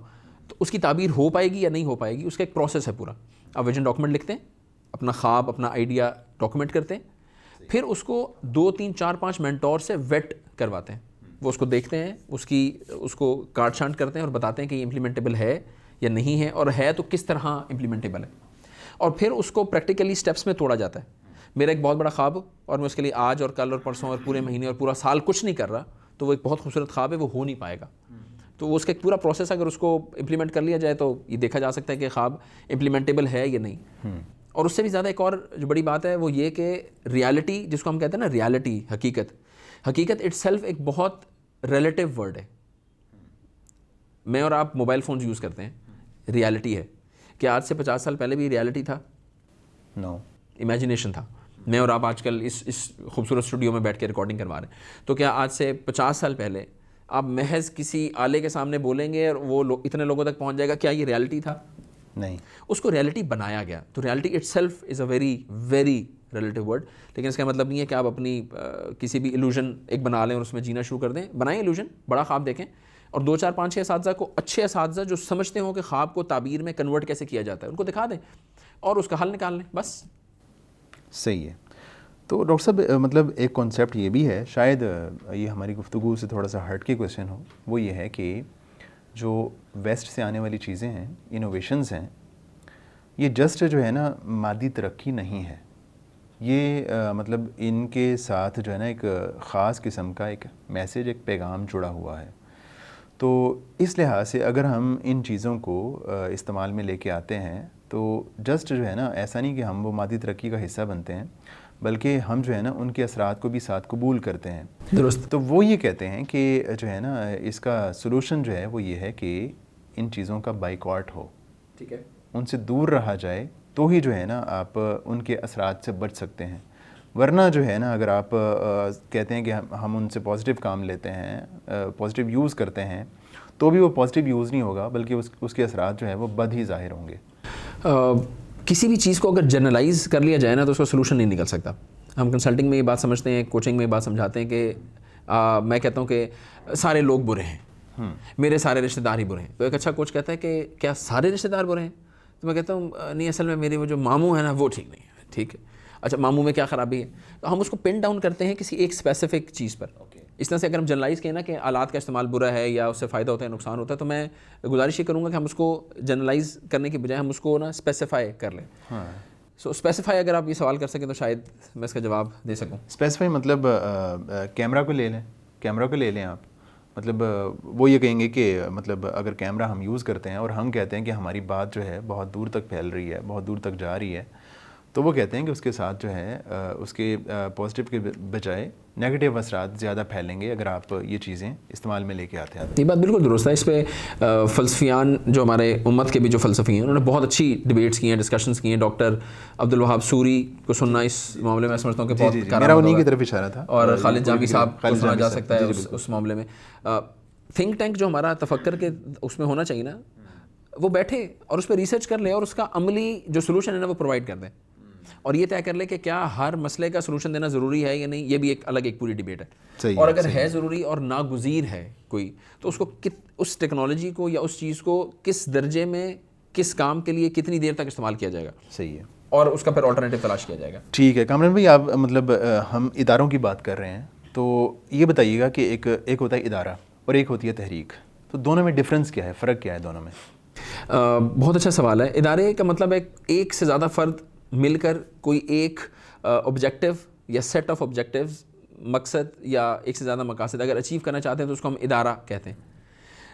تو اس کی تعبیر ہو پائے گی یا نہیں ہو پائے گی, اس کا ایک پروسیس ہے پورا. آپ ویژن ڈاکومنٹ لکھتے ہیں, اپنا خواب اپنا آئیڈیا ڈاکومنٹ کرتے ہیں, پھر اس کو 2 3 4 5 مینٹور سے ویٹ کرواتے ہیں. وہ اس کو دیکھتے ہیں, اس کو کاٹ چھانٹ کرتے ہیں اور بتاتے ہیں کہ یہ امپلیمنٹیبل ہے یا نہیں ہے, اور ہے تو کس طرح امپلیمنٹیبل ہے, اور پھر اس کو پریکٹیکلی سٹیپس میں توڑا جاتا ہے. میرا ایک بہت بڑا خواب اور میں اس کے لیے آج اور کل اور پرسوں اور پورے مہینے اور پورا سال کچھ نہیں کر رہا, تو وہ ایک بہت خوبصورت خواب ہے, وہ ہو نہیں پائے گا. تو وہ اس کا ایک پورا پروسیس اگر اس کو امپلیمنٹ کر لیا جائے تو یہ دیکھا جا سکتا ہے کہ خواب امپلیمنٹیبل ہے یا نہیں. اور اس سے بھی زیادہ ایک اور جو بڑی بات ہے وہ یہ کہ ریالٹی, جس کو ہم کہتے ہیں نا ریالٹی, حقیقت اٹ سیلف ایک بہت ریلیٹیو ورڈ ہے. میں اور آپ موبائل فونز یوز کرتے ہیں, ریالٹی ہے. کیا آج سے 50 سال پہلے بھی ریالٹی تھا؟ نو, امیجنیشن تھا. میں اور آپ آج کل اس خوبصورت اسٹوڈیو میں بیٹھ کے ریکارڈنگ کروا رہے ہیں, تو کیا آج سے 50 سال پہلے آپ محض کسی آلے کے سامنے بولیں گے اور وہ اتنے لوگوں تک پہنچ جائے گا؟ کیا یہ ریالٹی تھا؟ نہیں. اس کو ریالٹی بنایا گیا. تو reality it self is a very very relative word. لیکن اس کا مطلب نہیں ہے کہ آپ اپنی کسی بھی ایلوژن ایک بنا لیں اور اس میں جینا شروع کر دیں. بنائیں ایلوژن, بڑا خواب دیکھیں, اور 2 4 5 6 اساتذہ کو, اچھے اساتذہ جو سمجھتے ہوں کہ خواب کو تعبیر میں کنورٹ کیسے کیا جاتا ہے, ان کو دکھا دیں اور اس کا حل نکال لیں بس. صحیح ہے. تو ڈاکٹر صاحب مطلب ایک کانسیپٹ یہ بھی ہے, شاید یہ ہماری گفتگو سے تھوڑا سا ہٹ کے کویشچن ہو, وہ یہ ہے کہ جو ویسٹ سے آنے والی چیزیں ہیں, انوویشنز ہیں, یہ جسٹ جو ہے نا مادی ترقی نہیں ہے. یہ مطلب ان کے ساتھ جو ہے نا ایک خاص قسم کا ایک میسیج, ایک پیغام جڑا ہوا ہے. تو اس لحاظ سے اگر ہم ان چیزوں کو استعمال میں لے کے آتے ہیں تو جسٹ جو ہے نا ایسا نہیں کہ ہم وہ مادی ترقی کا حصہ بنتے ہیں, بلکہ ہم جو ہے نا ان کے اثرات کو بھی ساتھ قبول کرتے ہیں. درست. تو وہ یہ کہتے ہیں کہ جو ہے نا اس کا سلوشن جو ہے وہ یہ ہے کہ ان چیزوں کا بائیکاٹ ہو, ٹھیک ہے, ان سے دور رہا جائے, تو ہی جو ہے نا آپ ان کے اثرات سے بچ سکتے ہیں. ورنہ جو ہے نا اگر آپ کہتے ہیں کہ ہم ان سے پازیٹیو کام لیتے ہیں, پازیٹیو یوز کرتے ہیں, تو بھی وہ پازیٹیو یوز نہیں ہوگا, بلکہ اس کے اثرات جو ہیں وہ بد ہی ظاہر ہوں گے. کسی بھی چیز کو اگر جنرلائز کر لیا جائے نا تو اس کا سلوشن نہیں نکل سکتا. ہم کنسلٹنگ میں یہ بات سمجھتے ہیں, کوچنگ میں یہ بات سمجھاتے ہیں کہ میں کہتا ہوں کہ سارے لوگ برے ہیں, میرے سارے رشتہ دار ہی برے ہیں. تو ایک اچھا کوچ کہتا ہے کہ کیا سارے رشتہ دار برے ہیں؟ تو میں کہتا ہوں نہیں, اصل میں میرے وہ جو ماموں ہیں نا وہ ٹھیک نہیں ہے. ٹھیک ہے, اچھا ماموں میں کیا خرابی ہے؟ تو ہم اس کو پن ڈاؤن کرتے ہیں کسی ایک اسپیسیفک چیز پر. اس طرح سے اگر ہم جنرلائز کہیں نا کہ آلات کا استعمال برا ہے یا اس سے فائدہ ہوتا ہے نقصان ہوتا ہے, تو میں گزارش یہ کروں گا کہ ہم اس کو جنرلائز کرنے کی بجائے ہم اس کو نا اسپیسیفائی کر لیں. سو اسپیسیفائی اگر آپ یہ سوال کر سکیں تو شاید میں اس کا جواب دے سکوں. اسپیسیفائی مطلب کیمرہ کو لے لیں, کیمرہ کو لے لیں آپ, مطلب وہ یہ کہیں گے کہ مطلب اگر کیمرہ ہم یوز کرتے ہیں اور ہم کہتے ہیں کہ ہماری بات جو ہے بہت دور تک پھیل رہی ہے, بہت دور تک جا رہی ہے, تو وہ کہتے ہیں کہ اس کے ساتھ جو ہے اس کے پازیٹیو کے بجائے نیگیٹو اثرات زیادہ پھیلیں گے اگر آپ یہ چیزیں استعمال میں لے کے آتے ہیں. یہ بات بالکل درست ہے. اس پہ فلسفیان جو ہمارے امت کے بھی جو فلسفی ہیں انہوں نے بہت اچھی ڈبیٹس کی ہیں, ڈسکشنز کی ہیں. ڈاکٹر عبدالوہاب سوری کو سننا اس معاملے میں سمجھتا ہوں کہ بہت میرا انہیں کی طرف اشارہ تھا, اور خالد جامی صاحب کو سنا جا سکتا ہے اس معاملے میں. تھنک ٹینک جو ہمارا تفکر کے اس میں ہونا چاہیے نا, وہ بیٹھے اور اس پہ ریسرچ کر لیں اور اس کا عملی جو سولوشن ہے نا وہ پرووائڈ کر دیں, اور یہ طے کر لے کہ کیا ہر مسئلے کا سولوشن دینا ضروری ہے یا نہیں. یہ بھی ایک الگ ایک پوری ڈیبیٹ ہے. اور اگر ہے ضروری اور ناگزیر ہے کوئی, تو اس کو اس ٹیکنالوجی کو یا اس چیز کو کس درجے میں کس کام کے لیے کتنی دیر تک استعمال کیا جائے گا, صحیح ہے, اور اس کا پھر آلٹرنیٹیو تلاش کیا جائے گا. ٹھیک ہے کامران بھائی, آپ مطلب ہم اداروں کی بات کر رہے ہیں, تو یہ بتائیے گا کہ ایک ہوتا ہے ادارہ اور ایک ہوتی ہے تحریک, تو دونوں میں ڈفرینس کیا ہے, فرق کیا ہے دونوں میں؟ بہت اچھا سوال ہے. ادارے کا مطلب ہے ایک سے زیادہ فرد مل کر کوئی ایک آبجیکٹیو یا سیٹ آف آبجیکٹیوز, مقصد یا ایک سے زیادہ مقاصد اگر اچیو کرنا چاہتے ہیں تو اس کو ہم ادارہ کہتے ہیں.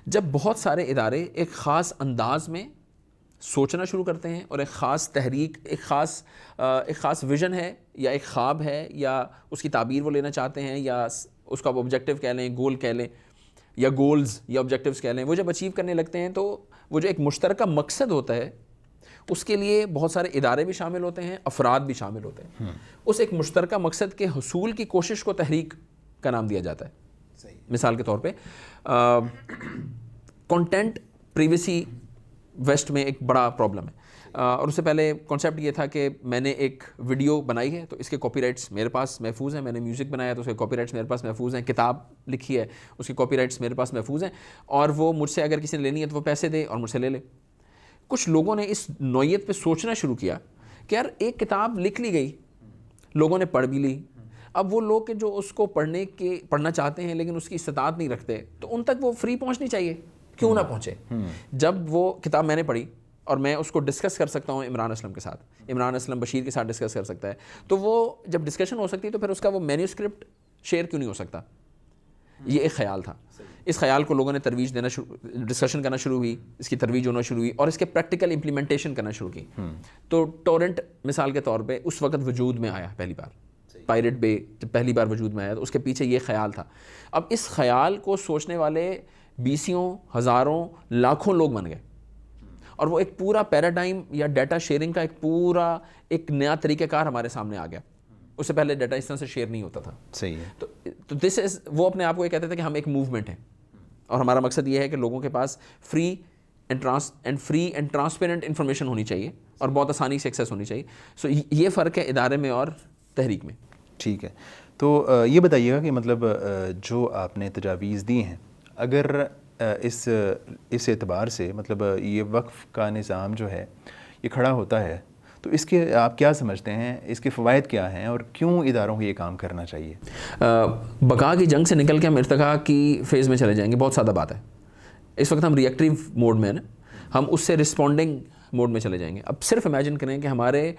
جب بہت سارے ادارے ایک خاص انداز میں سوچنا شروع کرتے ہیں اور ایک خاص تحریک, ایک خاص ویژن ہے یا ایک خواب ہے یا اس کی تعبیر وہ لینا چاہتے ہیں, یا اس کو آپ آبجیکٹیو کہہ لیں, گول کہہ لیں, یا گولز یا آبجیکٹیوز کہہ لیں, وہ جب اچیو کرنے لگتے ہیں تو وہ جو ایک مشترکہ مقصد ہوتا ہے اس کے لیے بہت سارے ادارے بھی شامل ہوتے ہیں, افراد بھی شامل ہوتے ہیں. اس ایک مشترکہ مقصد کے حصول کی کوشش کو تحریک کا نام دیا جاتا ہے. مثال کے طور پہ کنٹینٹ پریویسی ویسٹ میں ایک بڑا پرابلم ہے, اور اس سے پہلے کانسیپٹ یہ تھا کہ میں نے ایک ویڈیو بنائی ہے تو اس کے کاپی رائٹس میرے پاس محفوظ ہیں, میں نے میوزک بنایا تو اس کے کاپی رائٹس میرے پاس محفوظ ہیں, کتاب لکھی ہے اس کے کاپی رائٹس میرے پاس محفوظ ہیں, اور وہ مجھ سے اگر کسی نے لینی ہے تو وہ پیسے دے اور مجھ سے لے لے. کچھ لوگوں نے اس نوعیت پہ سوچنا شروع کیا کہ یار ایک کتاب لکھ لی گئی, لوگوں نے پڑھ بھی لی, اب وہ لوگ جو اس کو پڑھنا چاہتے ہیں لیکن اس کی استطاعت نہیں رکھتے, تو ان تک وہ فری پہنچنی چاہیے, کیوں نہ پہنچے. جب وہ کتاب میں نے پڑھی اور میں اس کو ڈسکس کر سکتا ہوں عمران اسلم کے ساتھ, عمران اسلم بشیر کے ساتھ ڈسکس کر سکتا ہے, تو وہ جب ڈسکشن ہو سکتی ہے تو پھر اس کا وہ مینیوسکرپٹ شیئر کیوں نہیں ہو سکتا. یہ ایک خیال تھا. اس خیال کو لوگوں نے ترویج دینا ڈسکشن کرنا شروع ہوئی, اس کی ترویج ہونا شروع ہوئی اور اس کے پریکٹیکل امپلیمنٹیشن کرنا شروع کی. تو ٹورنٹ مثال کے طور پہ اس وقت وجود میں آیا پہلی بار, پائریٹ بے جب پہلی بار وجود میں آیا تو اس کے پیچھے یہ خیال تھا. اب اس خیال کو سوچنے والے بیسیوں, ہزاروں, لاکھوں لوگ بن گئے, اور وہ ایک پورا پیراڈائم یا ڈیٹا شیئرنگ کا ایک نیا طریقہ کار ہمارے سامنے آ گیا. اس سے پہلے ڈیٹا اس طرح سے شیئر نہیں ہوتا تھا. صحیح ہے. تو دس از, وہ اپنے آپ کو یہ کہتے تھے کہ ہم ایک موومنٹ ہیں, اور ہمارا مقصد یہ ہے کہ لوگوں کے پاس فری اینڈ ٹرانسپیرنٹ انفارمیشن ہونی چاہیے اور بہت آسانی سے ایکسیس ہونی چاہیے. سو یہ فرق ہے ادارے میں اور تحریک میں. ٹھیک ہے, تو یہ بتائیے گا کہ مطلب جو آپ نے تجاویز دی ہیں, اگر اس اعتبار سے مطلب یہ وقف کا نظام جو ہے یہ کھڑا ہوتا ہے, تو اس کے آپ کیا سمجھتے ہیں, اس کے فوائد کیا ہیں اور کیوں اداروں کو یہ کام کرنا چاہیے؟ بقا کی جنگ سے نکل کے ہم ارتقاء کی فیز میں چلے جائیں گے. بہت سادہ بات ہے, اس وقت ہم ریئیکٹیو موڈ میں ہیں نا, ہم اس سے رسپونڈنگ موڈ میں چلے جائیں گے. اب صرف امیجن کریں کہ ہمارے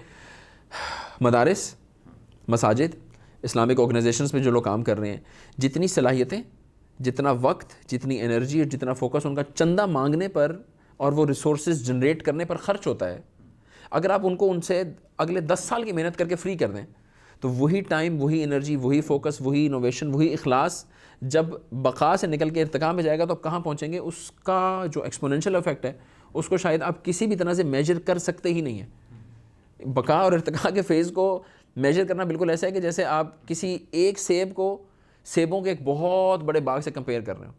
مدارس, مساجد, اسلامک آرگنائزیشنز میں جو لوگ کام کر رہے ہیں, جتنی صلاحیتیں, جتنا وقت, جتنی انرجی اور جتنا فوکس ان کا چندہ مانگنے پر اور وہ ریسورسز جنریٹ کرنے پر خرچ ہوتا ہے, اگر آپ ان کو ان سے اگلے 10 سال کی محنت کر کے فری کر دیں تو وہی ٹائم, وہی انرجی, وہی فوکس, وہی انوویشن, وہی اخلاص جب بقا سے نکل کے ارتقاء میں جائے گا تو آپ کہاں پہنچیں گے. اس کا جو ایکسپوننشل افیکٹ ہے اس کو شاید آپ کسی بھی طرح سے میجر کر سکتے ہی نہیں ہیں. بقا اور ارتقاء کے فیز کو میجر کرنا بالکل ایسا ہے کہ جیسے آپ کسی ایک سیب کو سیبوں کے ایک بہت بڑے باغ سے کمپیئر کر رہے ہو,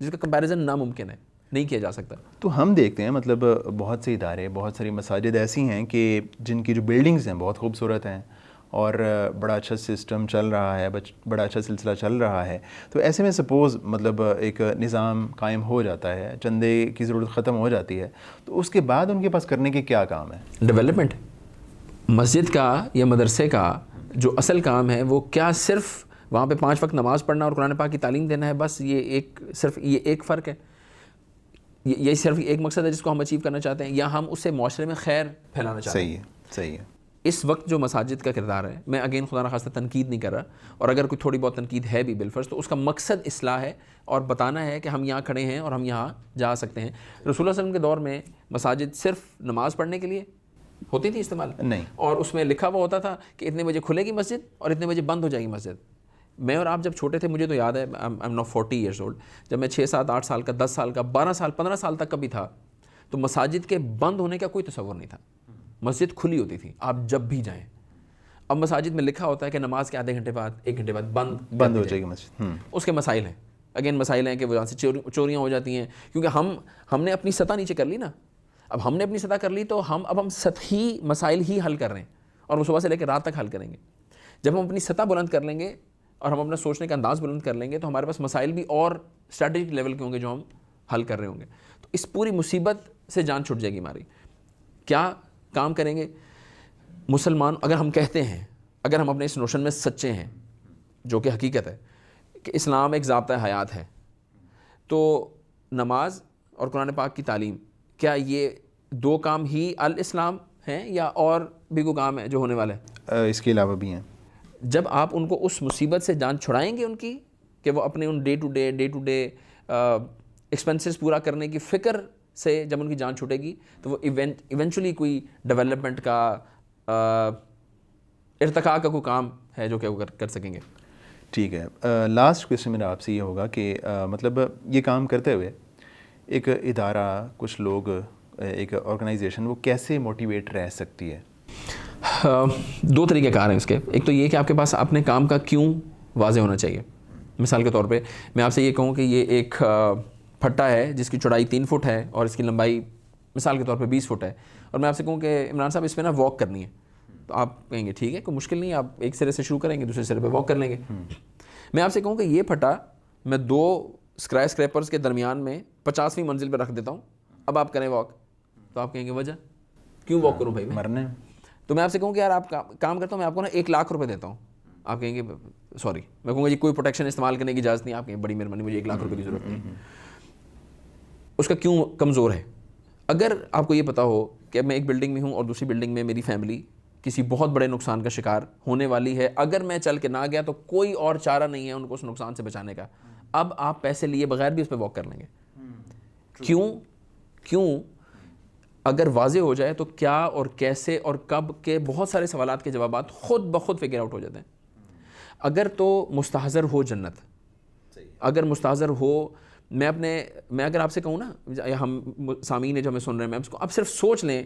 جس کا کمپیریزن ناممکن ہے, نہیں کیا جا سکتا. تو ہم دیکھتے ہیں مطلب بہت سے ادارے, بہت ساری مساجد ایسی ہیں کہ جن کی جو بلڈنگز ہیں بہت خوبصورت ہیں اور بڑا اچھا سسٹم چل رہا ہے, بڑا اچھا سلسلہ چل رہا ہے. تو ایسے میں سپوز مطلب ایک نظام قائم ہو جاتا ہے, چندے کی ضرورت ختم ہو جاتی ہے, تو اس کے بعد ان کے پاس کرنے کے کیا کام ہے؟ ڈیولپمنٹ. مسجد کا یا مدرسے کا جو اصل کام ہے وہ کیا صرف وہاں پہ 5 وقت نماز پڑھنا اور قرآن پاک کی تعلیم دینا ہے؟ بس یہ ایک فرق ہے, یہ صرف ایک مقصد ہے جس کو ہم اچیو کرنا چاہتے ہیں, یا ہم اس سے معاشرے میں خیر پھیلانا چاہتے ہیں؟ صحیح ہے. اس وقت جو مساجد کا کردار ہے، میں اگین خدا نخواستہ تنقید نہیں کر رہا، اور اگر کوئی تھوڑی بہت تنقید ہے بھی بالفرض تو اس کا مقصد اصلاح ہے اور بتانا ہے کہ ہم یہاں کھڑے ہیں اور ہم یہاں جا سکتے ہیں۔ رسول اللہ صلی اللہ علیہ وسلم کے دور میں مساجد صرف نماز پڑھنے کے لیے ہوتی تھی استعمال نہیں، اور اس میں لکھا ہوا ہوتا تھا کہ اتنے بجے کھلے گی مسجد اور اتنے بجے بند ہو جائے گی مسجد۔ میں اور آپ جب چھوٹے تھے، مجھے تو یاد ہے، I am now 40 years old, جب میں 6 7 8 سال کا، 10 سال کا، 12 سال، 15 سال تک کا بھی تھا، تو مساجد کے بند ہونے کا کوئی تصور نہیں تھا، مسجد کھلی ہوتی تھی، آپ جب بھی جائیں۔ اب مساجد میں لکھا ہوتا ہے کہ نماز کے آدھے گھنٹے بعد، 1 گھنٹے بعد بند ہو جائے گی مسجد۔ اس کے مسائل ہیں، اگین مسائل ہیں کہ وجہ سے چوریاں ہو جاتی ہیں، کیونکہ ہم نے اپنی سطح نیچے کر لی نا، اب ہم نے اپنی سطح کر لی تو ہم سطحی مسائل ہی حل کر رہے ہیں اور وہ صبح سے لے کے رات تک حل کریں گے۔ جب ہم اپنی سطح بلند کر لیں گے اور ہم اپنا سوچنے کا انداز بلند کر لیں گے تو ہمارے پاس مسائل بھی اور اسٹریٹجک لیول کے ہوں گے جو ہم حل کر رہے ہوں گے۔ تو اس پوری مصیبت سے جان چھٹ جائے گی ہماری۔ کیا کام کریں گے مسلمان؟ اگر ہم کہتے ہیں، اگر ہم اپنے اس نوشن میں سچے ہیں جو کہ حقیقت ہے کہ اسلام ایک ضابطہ حیات ہے، تو نماز اور قرآن پاک کی تعلیم، کیا یہ 2 کام ہی الاسلام ہیں یا اور بھی کوئی کام ہے جو ہونے والا ہے؟ اس کے علاوہ بھی ہیں۔ جب آپ ان کو اس مصیبت سے جان چھڑائیں گے ان کی کہ وہ اپنے in day to day expenses پورا کرنے کی فکر سے جب ان کی جان چھوٹے گی تو وہ ایونچولی کوئی ڈیولپمنٹ کا ارتقاء کا کوئی کام ہے جو کہ وہ کر سکیں گے۔ ٹھیک ہے، لاسٹ کویسچن میرا آپ سے یہ ہوگا کہ مطلب یہ کام کرتے ہوئے ایک ادارہ، کچھ لوگ، ایک آرگنائزیشن، وہ کیسے موٹیویٹ رہ سکتی ہے؟ 2 طریقہ کار ہیں اس کے۔ ایک تو یہ کہ آپ کے پاس اپنے کام کا کیوں واضح ہونا چاہیے۔ مثال کے طور پہ میں آپ سے یہ کہوں کہ یہ ایک پھٹا ہے جس کی چوڑائی 3 فٹ ہے اور اس کی لمبائی مثال کے طور پہ 20 فٹ ہے، اور میں آپ سے کہوں کہ عمران صاحب اس پہ نا واک کرنی ہے، تو آپ کہیں گے ٹھیک ہے، کوئی مشکل نہیں ہے، آپ ایک سرے سے شروع کریں گے، دوسرے سرے پہ واک کر لیں گے۔ میں آپ سے کہوں کہ یہ پھٹا میں 2 اسکریپرز کے درمیان میں 50ویں منزل پہ رکھ دیتا ہوں، اب آپ کریں واک، تو آپ کہیں گے وجہ کیوں واک کروں بھائی میں؟ مرنے۔ تو میں آپ سے کہوں کہ یار آپ کام کرتا ہوں، میں آپ کو نا 1 لاکھ روپے دیتا ہوں، آپ کہیں گے سوری، میں کہوں گا جی کوئی پروٹیکشن استعمال کرنے کی اجازت نہیں، آپ کہیں بڑی مہربانی، مجھے 1 لاکھ روپے کی ضرورت نہیں۔ اس کا کیوں کمزور ہے؟ اگر آپ کو یہ پتا ہو کہ میں ایک بلڈنگ میں ہوں اور دوسری بلڈنگ میں میری فیملی کسی بہت بڑے نقصان کا شکار ہونے والی ہے، اگر میں چل کے نہ گیا تو کوئی اور چارہ نہیں ہے ان کو اس نقصان سے بچانے کا، اب آپ پیسے لیے بغیر بھی اس پہ واک کر لیں گے۔ کیوں؟ اگر واضح ہو جائے تو کیا اور کیسے اور کب کے بہت سارے سوالات کے جوابات خود بخود فگر آؤٹ ہو جاتے ہیں۔ اگر تو مستحضر ہو جنت، اگر مستحضر ہو، میں اگر آپ سے کہوں نا، ہم سامعین جو ہمیں سن رہے ہیں، میں اس کو آپ صرف سوچ لیں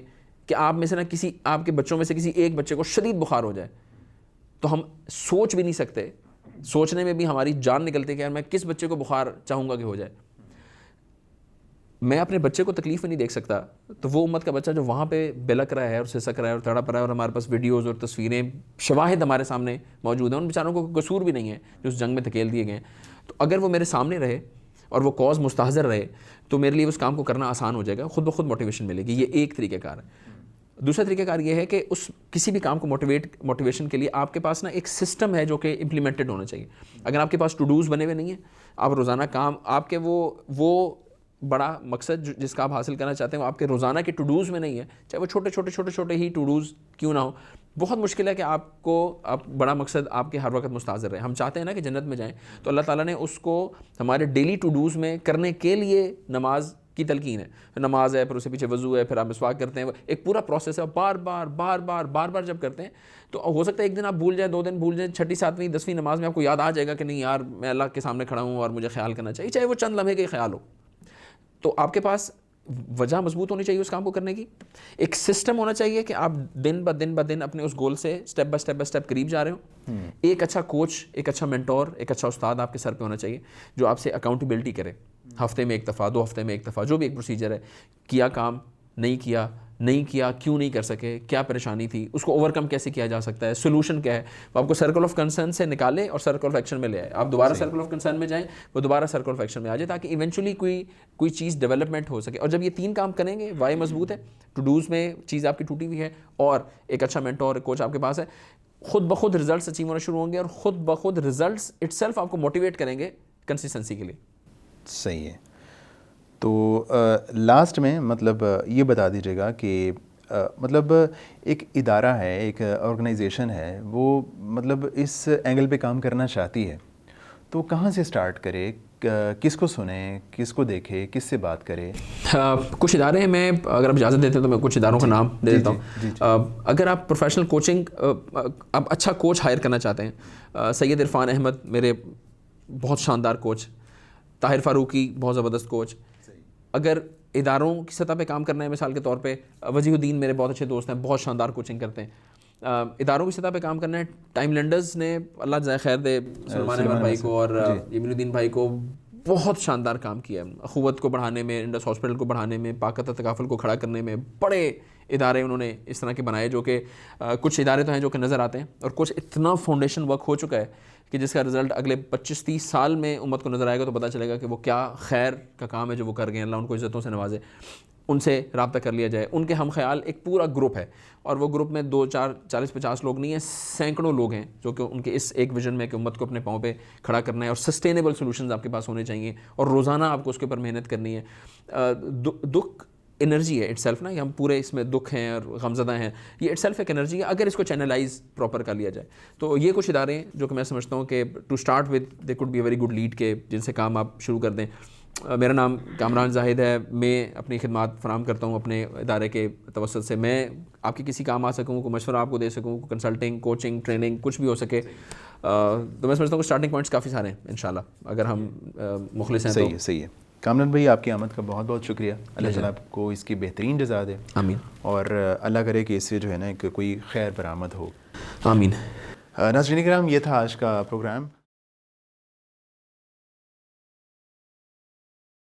کہ آپ میں سے نا کسی آپ کے بچوں میں سے کسی ایک بچے کو شدید بخار ہو جائے، تو ہم سوچ بھی نہیں سکتے، سوچنے میں بھی ہماری جان نکلتی ہے کہ یار میں کس بچے کو بخار چاہوں گا کہ ہو جائے۔ میں اپنے بچے کو تکلیف میں نہیں دیکھ سکتا، تو وہ امت کا بچہ جو وہاں پہ بلک رہا ہے اور سسک رہا ہے اور تڑپ رہا ہے، اور ہمارے پاس ویڈیوز اور تصویریں، شواہد ہمارے سامنے موجود ہیں، ان بیچاروں کو کوئی قصور بھی نہیں ہے جو اس جنگ میں دھکیل دیے گئے ہیں، تو اگر وہ میرے سامنے رہے اور وہ کاز مستحضر رہے تو میرے لیے اس کام کو کرنا آسان ہو جائے گا، خود بخود موٹیویشن ملے گی۔ یہ ایک طریقہ کار ہے۔ دوسرا طریقہ کار یہ ہے کہ اس کسی بھی کام کو موٹیویشن کے لیے آپ کے پاس نا ایک سسٹم ہے جو کہ امپلیمنٹڈ ہونا چاہیے۔ اگر آپ کے پاس ٹو ڈوز بنے ہوئے نہیں ہیں، آپ روزانہ کام، آپ کے وہ بڑا مقصد جس کا آپ حاصل کرنا چاہتے ہیں وہ آپ کے روزانہ کے ٹو ڈوز میں نہیں ہے، چاہے وہ چھوٹے ہی ٹو ڈوز کیوں نہ ہو، بہت مشکل ہے کہ آپ بڑا مقصد آپ کے ہر وقت مستحضر رہے۔ ہم چاہتے ہیں نا کہ جنت میں جائیں، تو اللہ تعالیٰ نے اس کو ہمارے ڈیلی ٹو ڈوز میں کرنے کے لیے نماز کی تلقین ہے۔ نماز ہے، پھر اس کے پیچھے وضو ہے، پھر آپ مسواک کرتے ہیں، ایک پورا پروسیس ہے، بار بار جب کرتے ہیں تو ہو سکتا ہے ایک دن آپ بھول جائیں، 2 دن بھول جائیں، 6، 7، 10ویں نماز میں آپ کو یاد آ جائے گا کہ نہیں یار میں اللہ کے سامنے کھڑا ہوں اور مجھے خیال کرنا چاہیے، چاہے وہ چند لمحے کا خیال ہو۔ تو آپ کے پاس وجہ مضبوط ہونی چاہیے اس کام کو کرنے کی، ایک سسٹم ہونا چاہیے کہ آپ دن بہ دن اپنے اس گول سے اسٹیپ بائی اسٹیپ قریب جا رہے ہوں۔ ایک اچھا کوچ، ایک اچھا مینٹور، ایک اچھا استاد آپ کے سر پہ ہونا چاہیے جو آپ سے اکاؤنٹیبلٹی کرے، ہفتے میں 1 دفعہ، 2 ہفتے میں 1 دفعہ، جو بھی ایک پروسیجر ہے، کیا کام نہیں کیا، کیوں نہیں کر سکے، کیا پریشانی تھی، اس کو اوور کم کیسے کیا جا سکتا ہے، سولوشن کیا ہے، وہ آپ کو سرکل آف کنسرن سے نکالے اور سرکل آف ایکشن میں لے آئے۔ آپ دوبارہ سرکل آف کنسرن میں جائیں، وہ دوبارہ سرکل آف ایکشن میں آ جائے، تاکہ ایونچولی کوئی چیز ڈیولپمنٹ ہو سکے۔ اور جب یہ 3 کام کریں گے، وائی مضبوط ہے، ٹو ڈوز میں چیز آپ کی ٹوٹی ہوئی ہے، اور ایک اچھا مینٹور، کوچ آپ کے پاس ہے، خود بخود ریزلٹس اچیو ہونا شروع ہوں گے، اور خود بخود ریزلٹس اٹ سیلف آپ کو موٹیویٹ کریں گے کنسسٹنسی کے لیے۔ صحیح ہے۔ تو لاسٹ میں مطلب یہ بتا دیجیے گا کہ مطلب ایک ادارہ ہے, ایک آرگنائزیشن ہے, وہ مطلب اس اینگل پہ کام کرنا چاہتی ہے, تو کہاں سے سٹارٹ کرے, کس کو سنیں, کس کو دیکھے, کس سے بات کرے؟ کچھ ادارے ہیں, میں اگر آپ اجازت دیتے ہیں تو میں کچھ اداروں کا نام دے دیتا ہوں. اگر آپ پروفیشنل کوچنگ, آپ اچھا کوچ ہائر کرنا چاہتے ہیں, سید عرفان احمد میرے بہت شاندار کوچ, طاہر فاروقی بہت زبردست کوچ. اگر اداروں کی سطح پہ کام کرنا ہے, مثال کے طور پہ وجیہ الدین میرے بہت اچھے دوست ہیں, بہت شاندار کوچنگ کرتے ہیں. اداروں کی سطح پہ کام کرنا ہے, ٹائم لینڈرز نے اللہ جزائے خیر دے سلمان احمد بھائی کو اور یمین الدین بھائی کو بہت شاندار کام کیا ہے. اخوت کو بڑھانے میں, انڈس ہاسپٹل کو بڑھانے میں, پاکت تکافل کو کھڑا کرنے میں بڑے ادارے انہوں نے اس طرح کے بنائے, جو کہ کچھ ادارے تو ہیں جو کہ نظر آتے ہیں, اور کچھ اتنا فاؤنڈیشن ورک ہو چکا ہے کہ جس کا رزلٹ اگلے 25-30 سال میں امت کو نظر آئے گا تو پتہ چلے گا کہ وہ کیا خیر کا کام ہے جو وہ کر گئے ہیں. اللہ ان کو عزتوں سے نوازے, ان سے رابطہ کر لیا جائے. ان کے ہم خیال ایک پورا گروپ ہے, اور وہ گروپ میں 2-4-40-50 لوگ نہیں ہیں, سینکڑوں لوگ ہیں جو کہ ان کے اس ایک ویژن میں کہ امت کو اپنے پاؤں پہ کھڑا کرنا ہے, اور سسٹینیبل سولوشنز آپ کے پاس ہونے چاہیے, اور روزانہ آپ کو اس کے اوپر محنت کرنی ہے. دکھ انرجی ہے اٹ سیلف نا, کہ ہم پورے اس میں دکھ ہیں اور غمزدہ ہیں, یہ اٹ سیلف ایک انرجی ہے اگر اس کو چینلائز پراپر کر لیا جائے. تو یہ کچھ ادارے ہیں جو کہ میں سمجھتا ہوں کہ to start with the code be a very good lead, کے جن سے کام آپ شروع کر دیں. میرا نام کامران زاہد ہے, میں اپنی خدمات فراہم کرتا ہوں اپنے ادارے کے توسط سے. میں آپ کے کسی کام آ سکوں, کوئی مشورہ آپ کو دے سکوں, کنسلٹنگ, کوچنگ, ٹریننگ, کچھ بھی ہو سکے, تو میں سمجھتا ہوں کہ اسٹارٹنگ پوائنٹس کافی سارے ہیں انشاءاللہ اگر ہم مخلص ہیں. صحیح ہے. کامران بھائی, آپ کی آمد کا بہت بہت شکریہ. اللہ تعالیٰ آپ کو اس کی بہترین جزا دے. آمین. اور اللہ کرے کہ اس سے جو ہے نا کہ کوئی خیر برآمد ہو. آمین. ناظرین کرام, یہ تھا آج کا پروگرام.